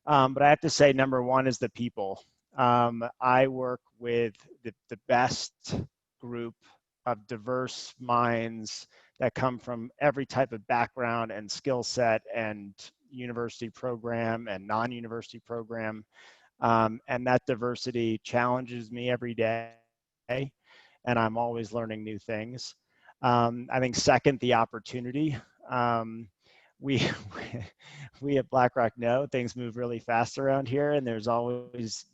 But I have to say, number one is the people. I work with the best group of diverse minds that come from every type of background and skill set and university program and non-university program. And that diversity challenges me every day, and I'm always learning new things. I think second, the opportunity. We at BlackRock know things move really fast around here, and there's always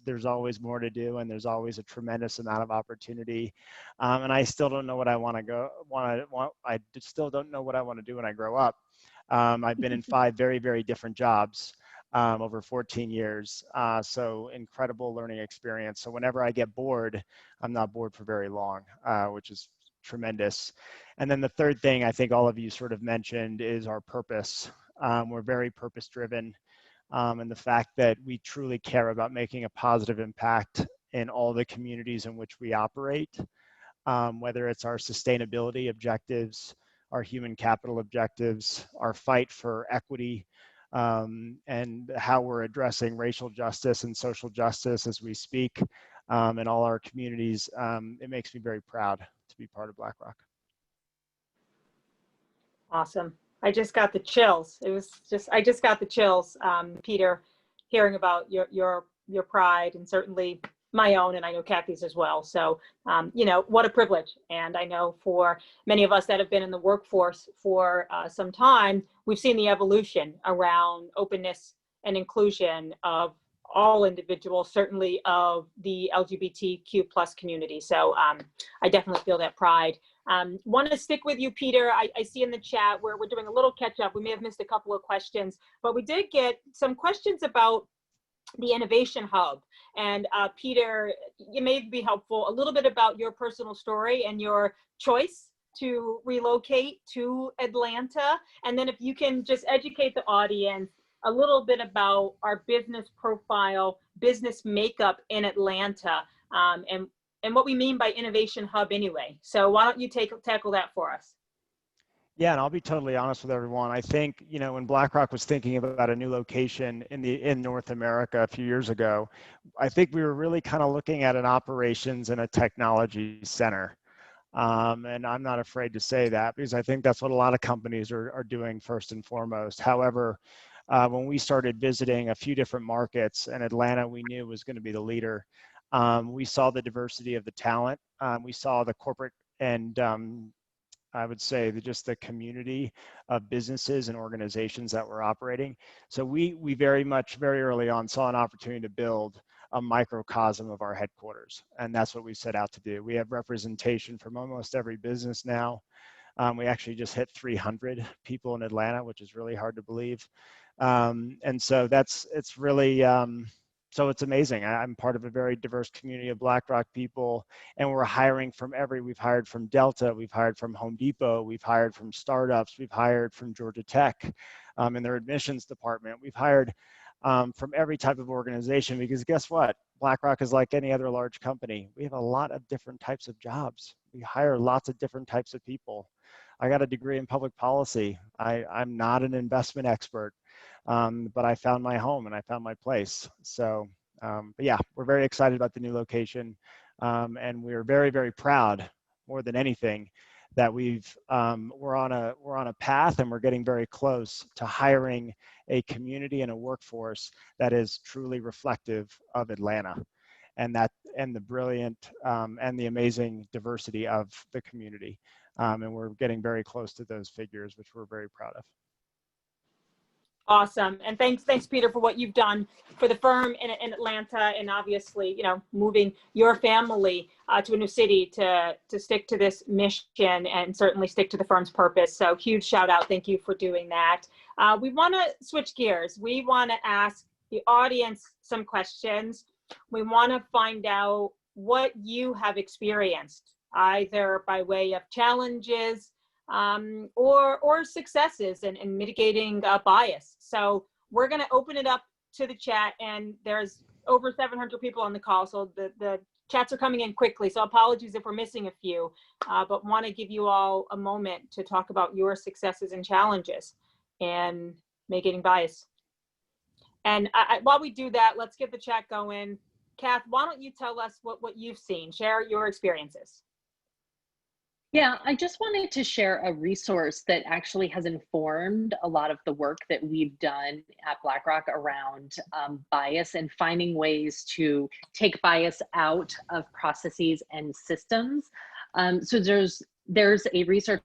more to do, and there's always a tremendous amount of opportunity. And I still don't know what I I still don't know what I want to do when I grow up. I've been in 5 very, very different jobs over 14 years. So incredible learning experience. So whenever I get bored, I'm not bored for very long, which is tremendous. And then the third thing I think all of you sort of mentioned is our purpose. We're very purpose driven, and the fact that we truly care about making a positive impact in all the communities in which we operate, whether it's our sustainability objectives, our human capital objectives, our fight for equity, and how we're addressing racial justice and social justice as we speak in all our communities. It makes me very proud to be part of BlackRock. Awesome. I just got the chills. I just got the chills, Peter, hearing about your pride, and certainly my own, and I know Kathy's as well. So, what a privilege. And I know for many of us that have been in the workforce for some time, we've seen the evolution around openness and inclusion of all individuals, certainly of the LGBTQ plus community. So I definitely feel that pride. Want to stick with you, Peter. I see in the chat where we're doing a little catch up. We may have missed a couple of questions, but we did get some questions about the Innovation Hub. And Peter, it may be helpful, a little bit about your personal story and your choice to relocate to Atlanta. And then if you can just educate the audience a little bit about our business profile, business makeup in Atlanta, and what we mean by Innovation Hub anyway. So why don't you tackle that for us? Yeah, and I'll be totally honest with everyone. I think, you know, when BlackRock was thinking about a new location in North America a few years ago, I think we were really kind of looking at an operations and a technology center. And I'm not afraid to say that because I think that's what a lot of companies are doing first and foremost. However, when we started visiting a few different markets, and Atlanta we knew was going to be the leader, we saw the diversity of the talent. We saw the corporate and I would say just the community of businesses and organizations that were operating. So we very early on saw an opportunity to build a microcosm of our headquarters. And that's what we set out to do. We have representation from almost every business now. We actually just hit 300 people in Atlanta, which is really hard to believe. And so it's really, so it's amazing. I'm part of a very diverse community of BlackRock people, and we're hiring from we've hired from Delta, we've hired from Home Depot, we've hired from startups, we've hired from Georgia Tech in their admissions department. We've hired from every type of organization, because guess what? BlackRock is like any other large company. We have a lot of different types of jobs. We hire lots of different types of people. I got a degree in public policy. I'm not an investment expert. But I found my home and I found my place. So, but yeah, we're very excited about the new location. And we're very proud, more than anything, that we're on a path and we're getting very close to hiring a community and a workforce that is truly reflective of Atlanta and the brilliant and the amazing diversity of the community. And we're getting very close to those figures, which we're very proud of. Awesome. And thanks, Peter, for what you've done for the firm in Atlanta, and obviously, you know, moving your family to a new city to stick to this mission and certainly stick to the firm's purpose. So huge shout out. Thank you for doing that. We want to switch gears. We want to ask the audience some questions. We want to find out what you have experienced, either by way of challenges, or successes in mitigating bias. So we're going to open it up to the chat, and there's over 700 people on the call, so the chats are coming in quickly. So apologies if we're missing a few, but want to give you all a moment to talk about your successes and challenges in mitigating bias. And while we do that, let's get the chat going. Kath, why don't you tell us what you've seen? Share your experiences. Yeah, I just wanted to share a resource that actually has informed a lot of the work that we've done at BlackRock around bias and finding ways to take bias out of processes and systems. So there's a research.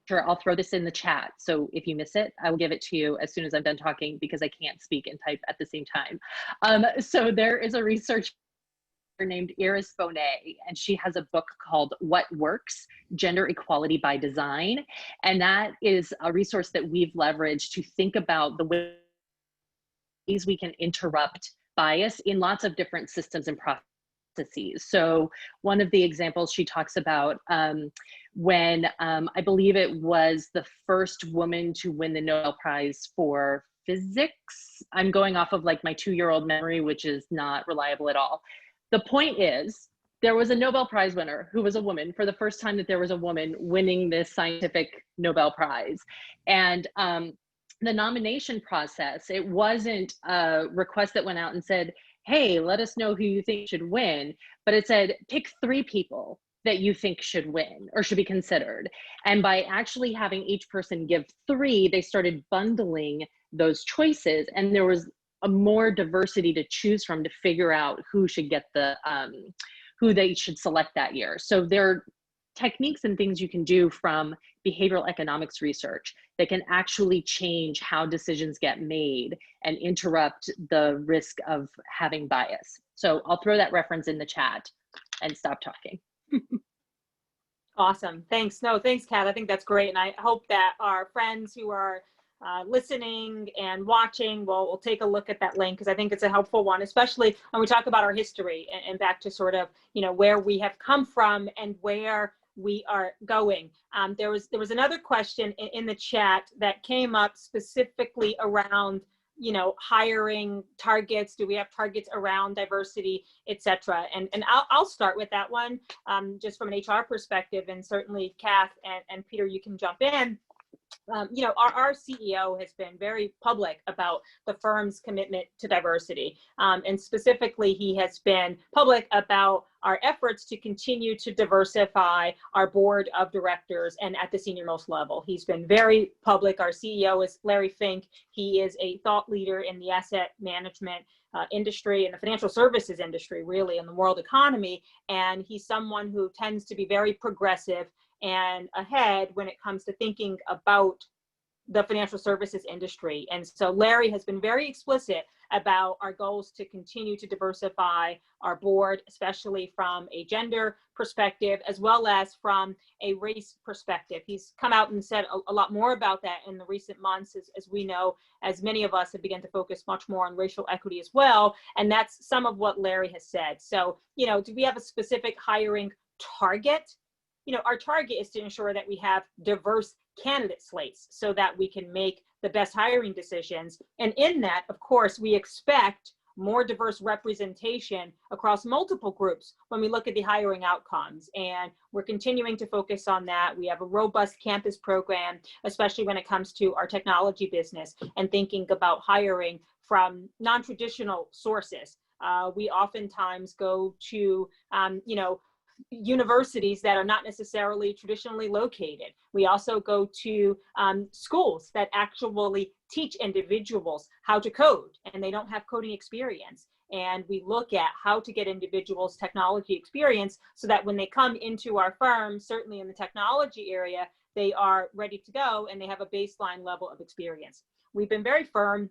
Sure, I'll throw this in the chat. So if you miss it, I will give it to you as soon as I'm done talking, because I can't speak and type at the same time. So there is a researcher named Iris Bonet, and she has a book called What Works? Gender Equality by Design. And that is a resource that we've leveraged to think about the ways we can interrupt bias in lots of different systems and processes. So one of the examples she talks about when I believe it was the first woman to win the Nobel Prize for physics. I'm going off of like my 2-year-old memory, which is not reliable at all. The point is, there was a Nobel Prize winner who was a woman, for the first time that there was a woman winning this scientific Nobel Prize. And the nomination process, it wasn't a request that went out and said, hey, let us know who you think should win, but it said, pick 3 people that you think should win or should be considered. And by actually having each person give 3, they started bundling those choices, and there was a more diversity to choose from to figure out who should get the, who they should select that year. So there are techniques and things you can do from behavioral economics research that can actually change how decisions get made and interrupt the risk of having bias. So I'll throw that reference in the chat and stop talking. Awesome. Thanks. No, thanks, Kat. I think that's great. And I hope that our friends who are listening and watching will take a look at that link, because I think it's a helpful one, especially when we talk about our history and back to sort of, where we have come from and where we are going. There was another question in the chat that came up specifically around hiring targets. Do we have targets around diversity, et cetera? And I'll start with that one, just from an HR perspective, and certainly Kath and Peter, you can jump in. Our CEO has been very public about the firm's commitment to diversity. And specifically, he has been public about our efforts to continue to diversify our board of directors and at the senior most level. He's been very public. Our CEO is Larry Fink. He is a thought leader in the asset management industry and the financial services industry, really, in the world economy. And he's someone who tends to be very progressive and ahead when it comes to thinking about the financial services industry. And so Larry has been very explicit about our goals to continue to diversify our board, especially from a gender perspective, as well as from a race perspective. He's come out and said a lot more about that in the recent months, as we know, as many of us have begun to focus much more on racial equity as well. And that's some of what Larry has said. So, do we have a specific hiring target? Our target is to ensure that we have diverse candidate slates so that we can make the best hiring decisions. And in that, of course, we expect more diverse representation across multiple groups when we look at the hiring outcomes. And we're continuing to focus on that. We have a robust campus program, especially when it comes to our technology business and thinking about hiring from non-traditional sources. We oftentimes go to, universities that are not necessarily traditionally located. We also go to schools that actually teach individuals how to code, and they don't have coding experience. And we look at how to get individuals technology experience so that when they come into our firm, certainly in the technology area, they are ready to go and they have a baseline level of experience. We've been very firm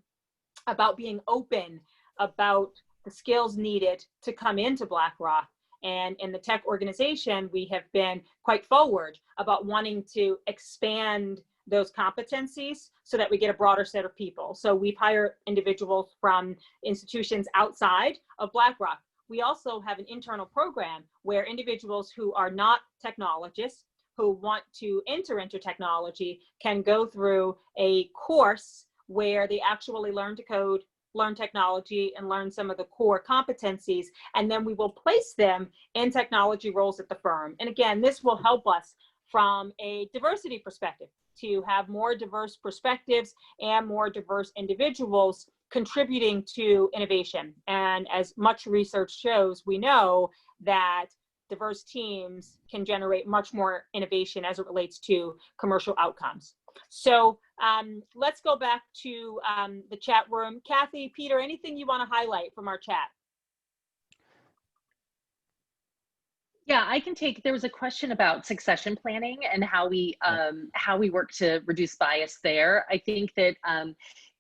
about being open about the skills needed to come into BlackRock. And in the tech organization, we have been quite forward about wanting to expand those competencies so that we get a broader set of people. So we've hired individuals from institutions outside of BlackRock. We also have an internal program where individuals who are not technologists, who want to enter into technology, can go through a course where they actually learn to code, learn technology, and learn some of the core competencies, and then we will place them in technology roles at the firm. And again, this will help us from a diversity perspective to have more diverse perspectives and more diverse individuals contributing to innovation. And as much research shows, we know that diverse teams can generate much more innovation as it relates to commercial outcomes. So let's go back to the chat room. Kathy, Peter, anything you want to highlight from our chat? Yeah, I can take, there was a question about succession planning and how we work to reduce bias there. I think that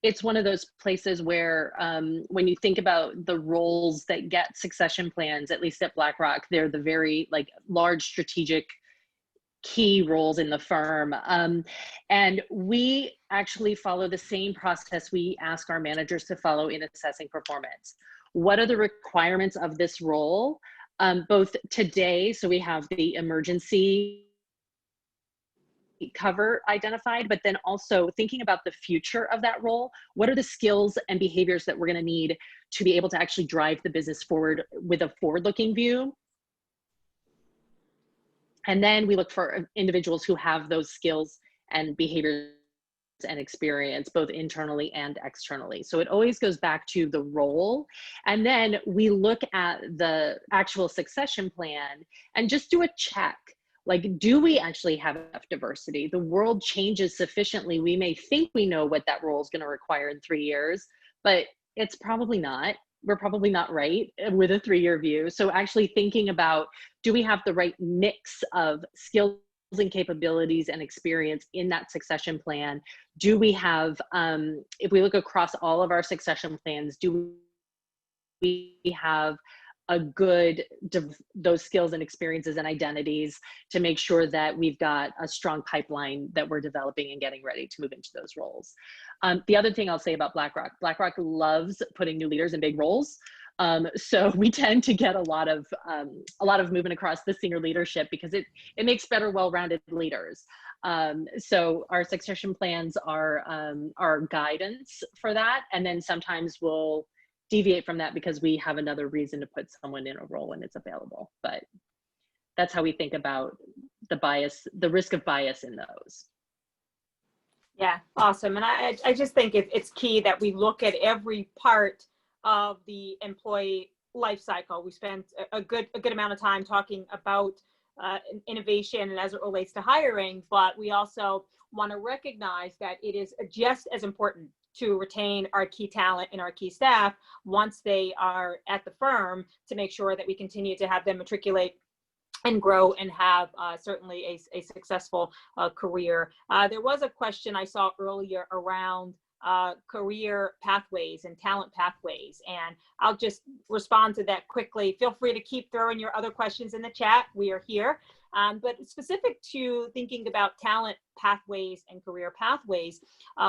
it's one of those places where when you think about the roles that get succession plans, at least at BlackRock, they're the very large strategic key roles in the firm. And we actually follow the same process we ask our managers to follow in assessing performance. What are the requirements of this role? Both today, so we have the emergency cover identified, but then also thinking about the future of that role. What are the skills and behaviors that we're going to need to be able to actually drive the business forward with a forward-looking view? And then we look for individuals who have those skills and behaviors and experience, both internally and externally. So it always goes back to the role. And then we look at the actual succession plan and just do a check. Do we actually have enough diversity? The world changes sufficiently. We may think we know what that role is going to require in 3 years, but it's probably not. We're probably not right with a 3-year view. So actually thinking about, do we have the right mix of skills and capabilities and experience in that succession plan? Do we have, if we look across all of our succession plans, do we have a good those skills and experiences and identities to make sure that we've got a strong pipeline that we're developing and getting ready to move into those roles. The other thing I'll say about BlackRock loves putting new leaders in big roles. So we tend to get a lot of movement across the senior leadership because it makes better, well-rounded leaders. So our succession plans are guidance for that, and then sometimes we'll deviate from that because we have another reason to put someone in a role when it's available. But that's how we think about the bias, the risk of bias in those. Yeah, awesome. And I just think it's key that we look at every part of the employee life cycle. We spent a good amount of time talking about innovation and as it relates to hiring, but we also want to recognize that it is just as important to retain our key talent and our key staff once they are at the firm, to make sure that we continue to have them matriculate and grow and have certainly a successful career. There was a question I saw earlier around career pathways and talent pathways, and I'll just respond to that quickly. Feel free to keep throwing your other questions in the chat. We are here. But specific to thinking about talent pathways and career pathways,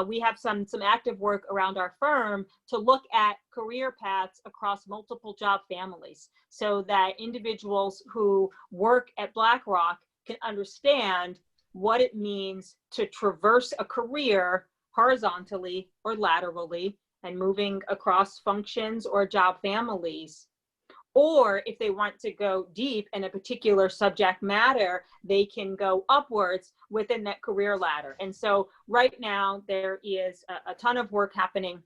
we have some active work around our firm to look at career paths across multiple job families, so that individuals who work at BlackRock can understand what it means to traverse a career horizontally or laterally and moving across functions or job families. Or if they want to go deep in a particular subject matter, they can go upwards within that career ladder. And so right now there is a ton of work happening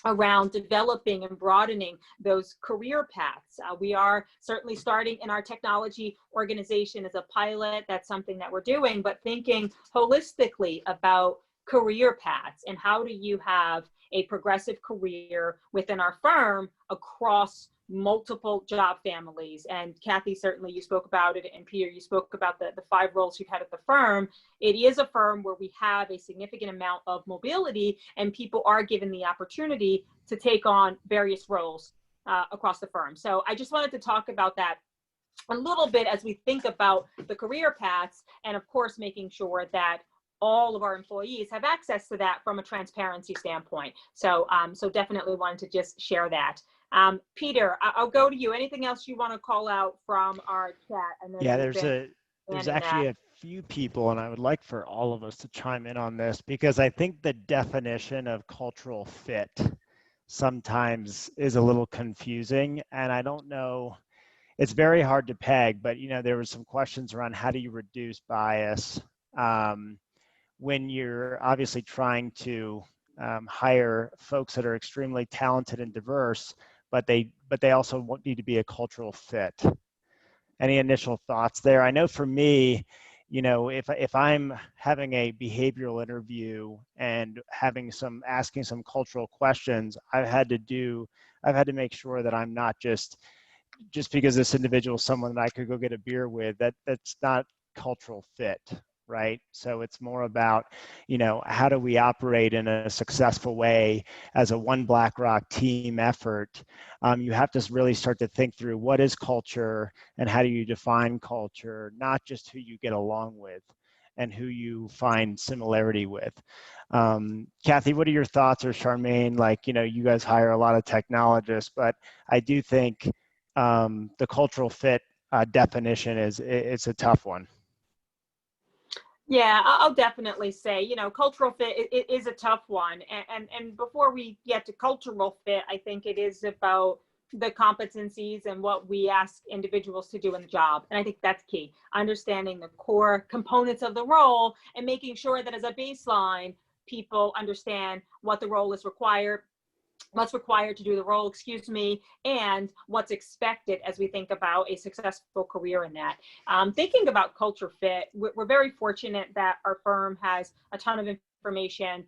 around developing and broadening those career paths. We are certainly starting in our technology organization as a pilot. That's something that we're doing, but thinking holistically about career paths and how do you have a progressive career within our firm across multiple job families. And Kathy, certainly you spoke about it, and Peter, you spoke about the 5 roles you've had at the firm. It is a firm where we have a significant amount of mobility, and people are given the opportunity to take on various roles across the firm. So I just wanted to talk about that a little bit as we think about the career paths, and of course making sure that all of our employees have access to that from a transparency standpoint. So so definitely wanted to just share that. Peter, I'll go to you. Anything else you want to call out from our chat? And then yeah, there's actually a few people, and I would like for all of us to chime in on this, because I think the definition of cultural fit sometimes is a little confusing, and I don't know, it's very hard to peg, but there were some questions around how do you reduce bias when you're obviously trying to hire folks that are extremely talented and diverse, but they also need to be a cultural fit. Any initial thoughts there? I know for me, if I'm having a behavioral interview and asking some cultural questions, I've had to make sure that I'm not just because this individual is someone that I could go get a beer with, that's not cultural fit. Right? So it's more about, how do we operate in a successful way as a one BlackRock team effort? You have to really start to think through what is culture and how do you define culture, not just who you get along with and who you find similarity with. Kathy, what are your thoughts, or Charmaine? Like, you guys hire a lot of technologists, but I do think the cultural fit definition it's a tough one. Yeah, I'll definitely say, cultural fit is a tough one. And before we get to cultural fit, I think it is about the competencies and what we ask individuals to do in the job. And I think that's key. Understanding the core components of the role and making sure that as a baseline, people understand what the role is required, what's required to do the role, and what's expected as we think about a successful career in that. Thinking about culture fit, we're very fortunate that our firm has a ton of information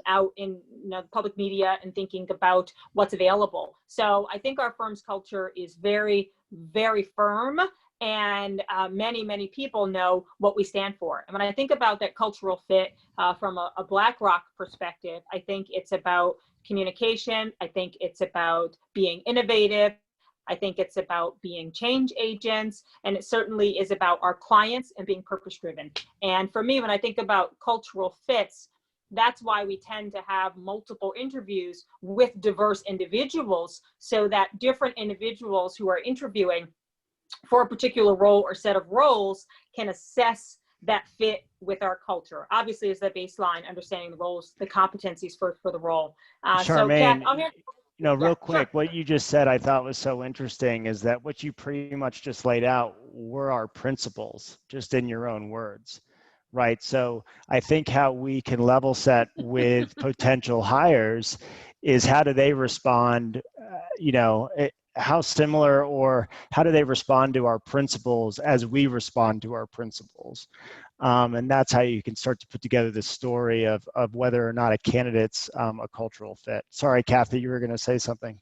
out in the public media and thinking about what's available. So I think our firm's culture is very, very firm, and many people know what we stand for. And when I think about that cultural fit from a BlackRock perspective, I think it's about communication. I think it's about being innovative. I think it's about being change agents, and it certainly is about our clients and being purpose driven. And for me, when I think about cultural fits, that's why we tend to have multiple interviews with diverse individuals, so that different individuals who are interviewing for a particular role or set of roles can assess that fit with our culture. Obviously, is the baseline, understanding the roles, the competencies for the role. Charmaine, so, Kat, real quick, sure. What you just said I thought was so interesting is that what you pretty much just laid out were our principles, just in your own words, right? So I think how we can level set with potential hires is how do they respond, how similar or how do they respond to our principles as we respond to our principles? And that's how you can start to put together the story of whether or not a candidate's a cultural fit. Sorry, Kathy, you were going to say something.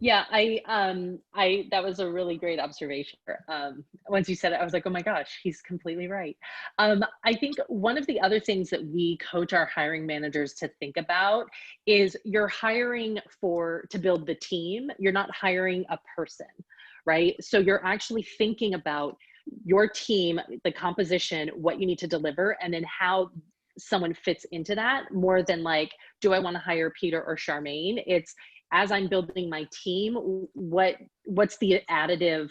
Yeah, that was a really great observation. Once you said it, I was like, oh my gosh, he's completely right. I think one of the other things that we coach our hiring managers to think about is you're hiring to build the team. You're not hiring a person, right? So you're actually thinking about your team, the composition, what you need to deliver, and then how someone fits into that, more than like, do I want to hire Peter or Charmaine? It's, as I'm building my team, what's the additive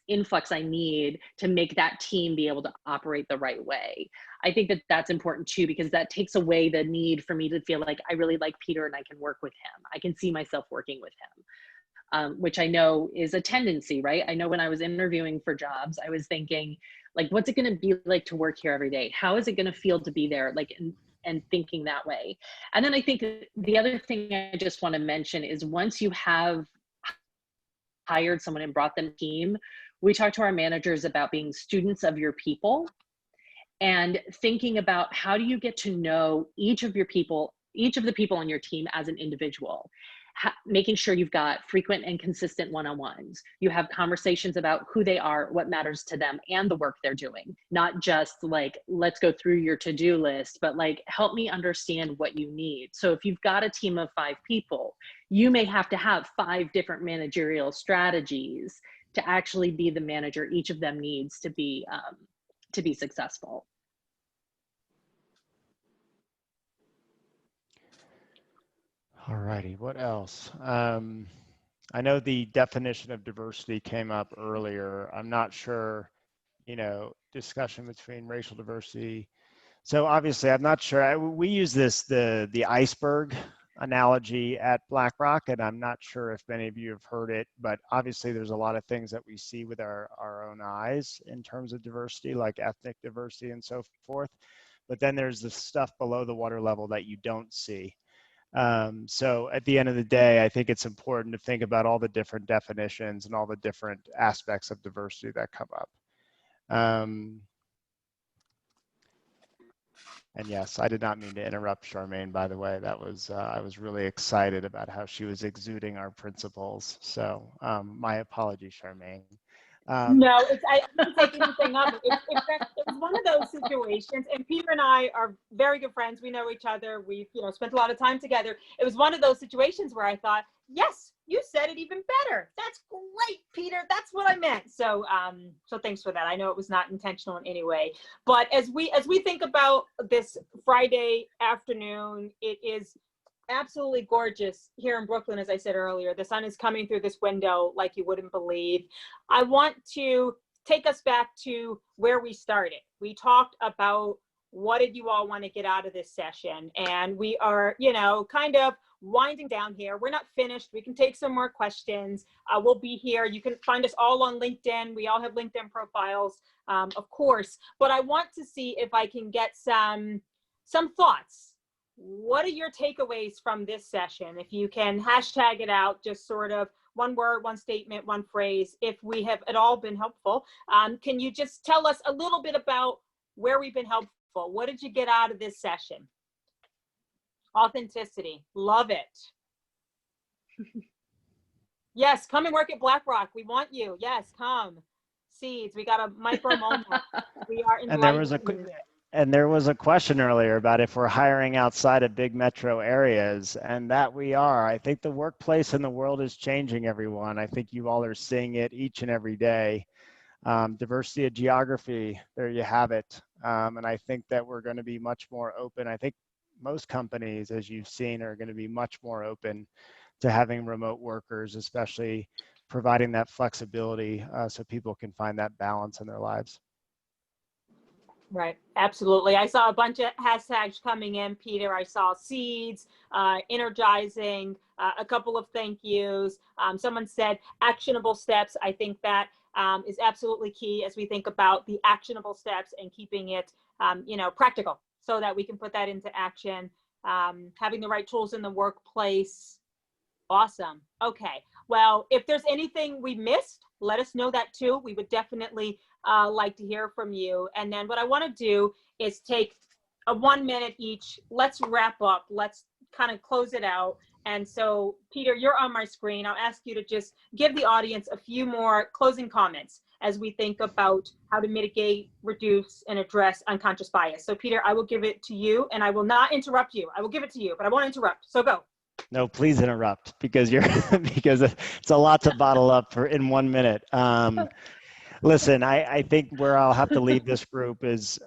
influx I need to make that team be able to operate the right way? I think that that's important too, because that takes away the need for me to feel like I really like Peter and I can work with him. I can see myself working with him, which I know is a tendency, right? I know when I was interviewing for jobs, I was thinking, like, what's it going to be like to work here every day? How is it going to feel to be there? Like, and thinking that way. And then I think the other thing I just want to mention is, once you have hired someone and brought them team, we talk to our managers about being students of your people and thinking about how do you get to know each of the people on your team as an individual. Making sure you've got frequent and consistent one-on-ones. You have conversations about who they are, what matters to them, and the work they're doing. Not just like, let's go through your to-do list, but like, help me understand what you need. So if you've got a team of 5 people, you may have to have 5 different managerial strategies to actually be the manager each of them needs to be successful. All righty, what else? I know the definition of diversity came up earlier. I'm not sure, discussion between racial diversity. So obviously, I'm not sure. We use the iceberg analogy at BlackRock, and I'm not sure if many of you have heard it, but obviously there's a lot of things that we see with our own eyes in terms of diversity, like ethnic diversity and so forth. But then there's the stuff below the water level that you don't see. So at the end of the day, I think it's important to think about all the different definitions and all the different aspects of diversity that come up. And yes, I did not mean to interrupt Charmaine, by the way. That was, I was really excited about how she was exuding our principles. So my apologies, Charmaine. No, I didn't take anything up. It was one of those situations, and Peter and I are very good friends. We know each other. We've spent a lot of time together. It was one of those situations where I thought, yes, you said it even better. That's great, Peter. That's what I meant. So so thanks for that. I know it was not intentional in any way. But as we think about this Friday afternoon, it is absolutely gorgeous here in Brooklyn. As I said earlier, the sun is coming through this window like you wouldn't believe. I want to take us back to where we started. We talked about what did you all want to get out of this session, and we are kind of winding down here. We're not finished. We can take some more questions. We'll be here. You can find us all on LinkedIn. We all have LinkedIn profiles, of course, but I want to see if I can get some thoughts. What are your takeaways from this session? If you can hashtag it out, just sort of one word, one statement, one phrase, if we have at all been helpful. Can you just tell us a little bit about where we've been helpful? What did you get out of this session? Authenticity, love it. Yes, come and work at BlackRock. We want you. Yes, come. Seeds, we got a micro moment. We are enlightened. And there was a question earlier about if we're hiring outside of big metro areas, and that we are. I think the workplace in the world is changing, everyone. I think you all are seeing it each and every day. Diversity of geography, there you have it. And I think that we're going to be much more open. I think most companies, as you've seen, are going to be much more open to having remote workers, especially providing that flexibility so people can find that balance in their lives. Right, absolutely. I saw a bunch of hashtags coming in, Peter. I saw seeds, energizing, a couple of thank yous. Someone said actionable steps. I think that is absolutely key as we think about the actionable steps and keeping it, practical so that we can put that into action. Having the right tools in the workplace. Awesome. Okay. Well, if there's anything we missed, let us know that too. We would definitely like to hear from you. And then what I want to do is take a 1 minute each. Let's wrap up. Let's kind of close it out. And so, Peter, you're on my screen. I'll ask you to just give the audience a few more closing comments as we think about how to mitigate, reduce, and address unconscious bias. So, Peter, I will give it to you, and I will not interrupt you. I will give it to you, but I won't interrupt. So go. No, please interrupt because because it's a lot to bottle up in 1 minute. Listen, I think where I'll have to leave this group is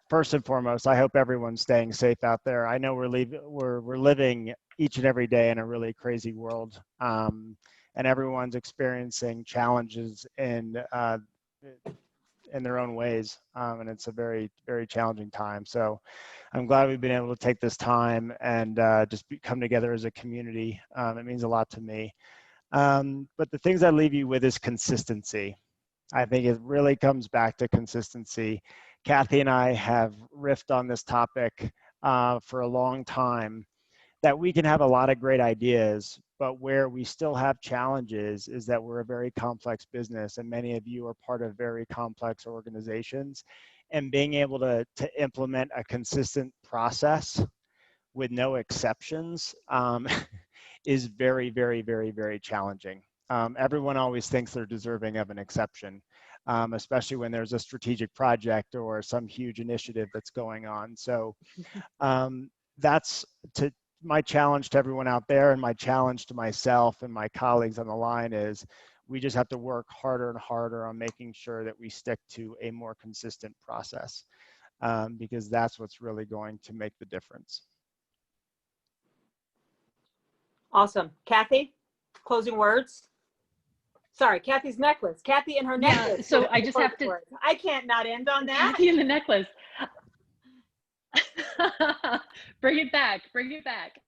first and foremost, I hope everyone's staying safe out there. I know we're living each and every day in a really crazy world, and everyone's experiencing challenges in their own ways, and it's a very, very challenging time. So I'm glad we've been able to take this time and come together as a community. It means a lot to me. But the things I leave you with is consistency. I think it really comes back to consistency. Kathy and I have riffed on this topic for a long time, that we can have a lot of great ideas, but where we still have challenges is that we're a very complex business, and many of you are part of very complex organizations, and being able to implement a consistent process with no exceptions is very, very, very, very challenging. Everyone always thinks they're deserving of an exception, especially when there's a strategic project or some huge initiative that's going on. So that's my challenge to everyone out there, and my challenge to myself and my colleagues on the line is we just have to work harder and harder on making sure that we stick to a more consistent process, because that's what's really going to make the difference. Awesome. Kathy, closing words? Sorry, Kathy's necklace. Kathy and her necklace. Yeah, so I just have to. Words. I can't not end on that. Kathy and the necklace. Bring it back. Bring it back.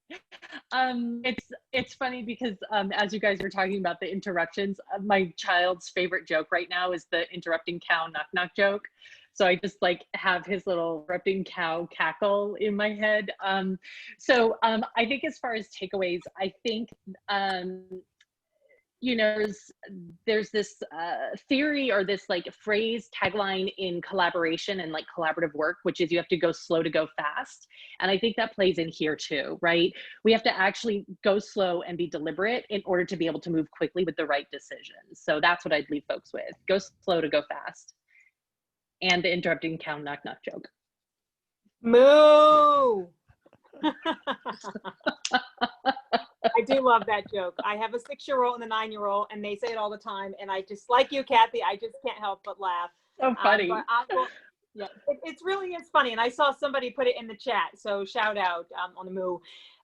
It's funny because as you guys were talking about the interruptions, my child's favorite joke right now is the interrupting cow knock knock joke. So I just like have his little interrupting cow cackle in my head. I think as far as takeaways, I think there's this theory or this like phrase tagline in collaboration and like collaborative work, which is you have to go slow to go fast. And I think that plays in here too, right? We have to actually go slow and be deliberate in order to be able to move quickly with the right decisions. So that's what I'd leave folks with. Go slow to go fast. And the interrupting cow knock knock joke. Moo! I do love that joke. I have a 6-year-old and a 9-year-old, and they say it all the time. And I just, like you, Kathy, I just can't help but laugh. So funny. It really is funny. And I saw somebody put it in the chat. So shout out on the Moo.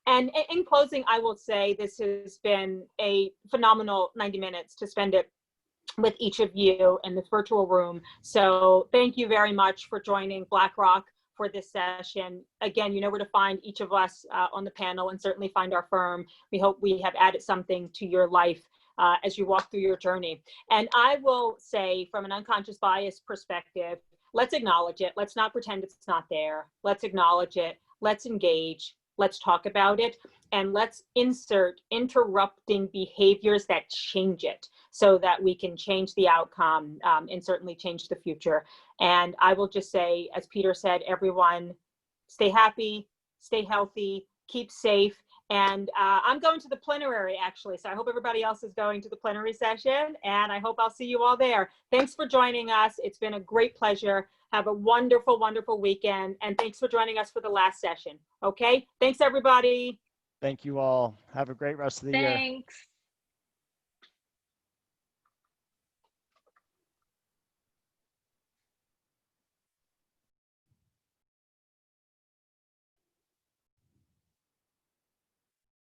And in closing, I will say this has been a phenomenal 90 minutes to spend it with each of you in this virtual room. So thank you very much for joining BlackRock for this session. Again, you know where to find each of us on the panel, and certainly find our firm. We hope we have added something to your life as you walk through your journey. And I will say, from an unconscious bias perspective, let's acknowledge it. Let's not pretend it's not there. Let's acknowledge it. Let's engage. Let's talk about it. And let's insert interrupting behaviors that change it, so that we can change the outcome and certainly change the future. And I will just say, as Peter said, everyone stay happy, stay healthy, keep safe, And I'm going to the plenary, actually. So I hope everybody else is going to the plenary session, and I hope I'll see you all there. Thanks for joining us. It's been a great pleasure. Have a wonderful, wonderful weekend. And thanks for joining us for the last session. Okay. Thanks, everybody. Thank you all. Have a great rest of the year. Thanks.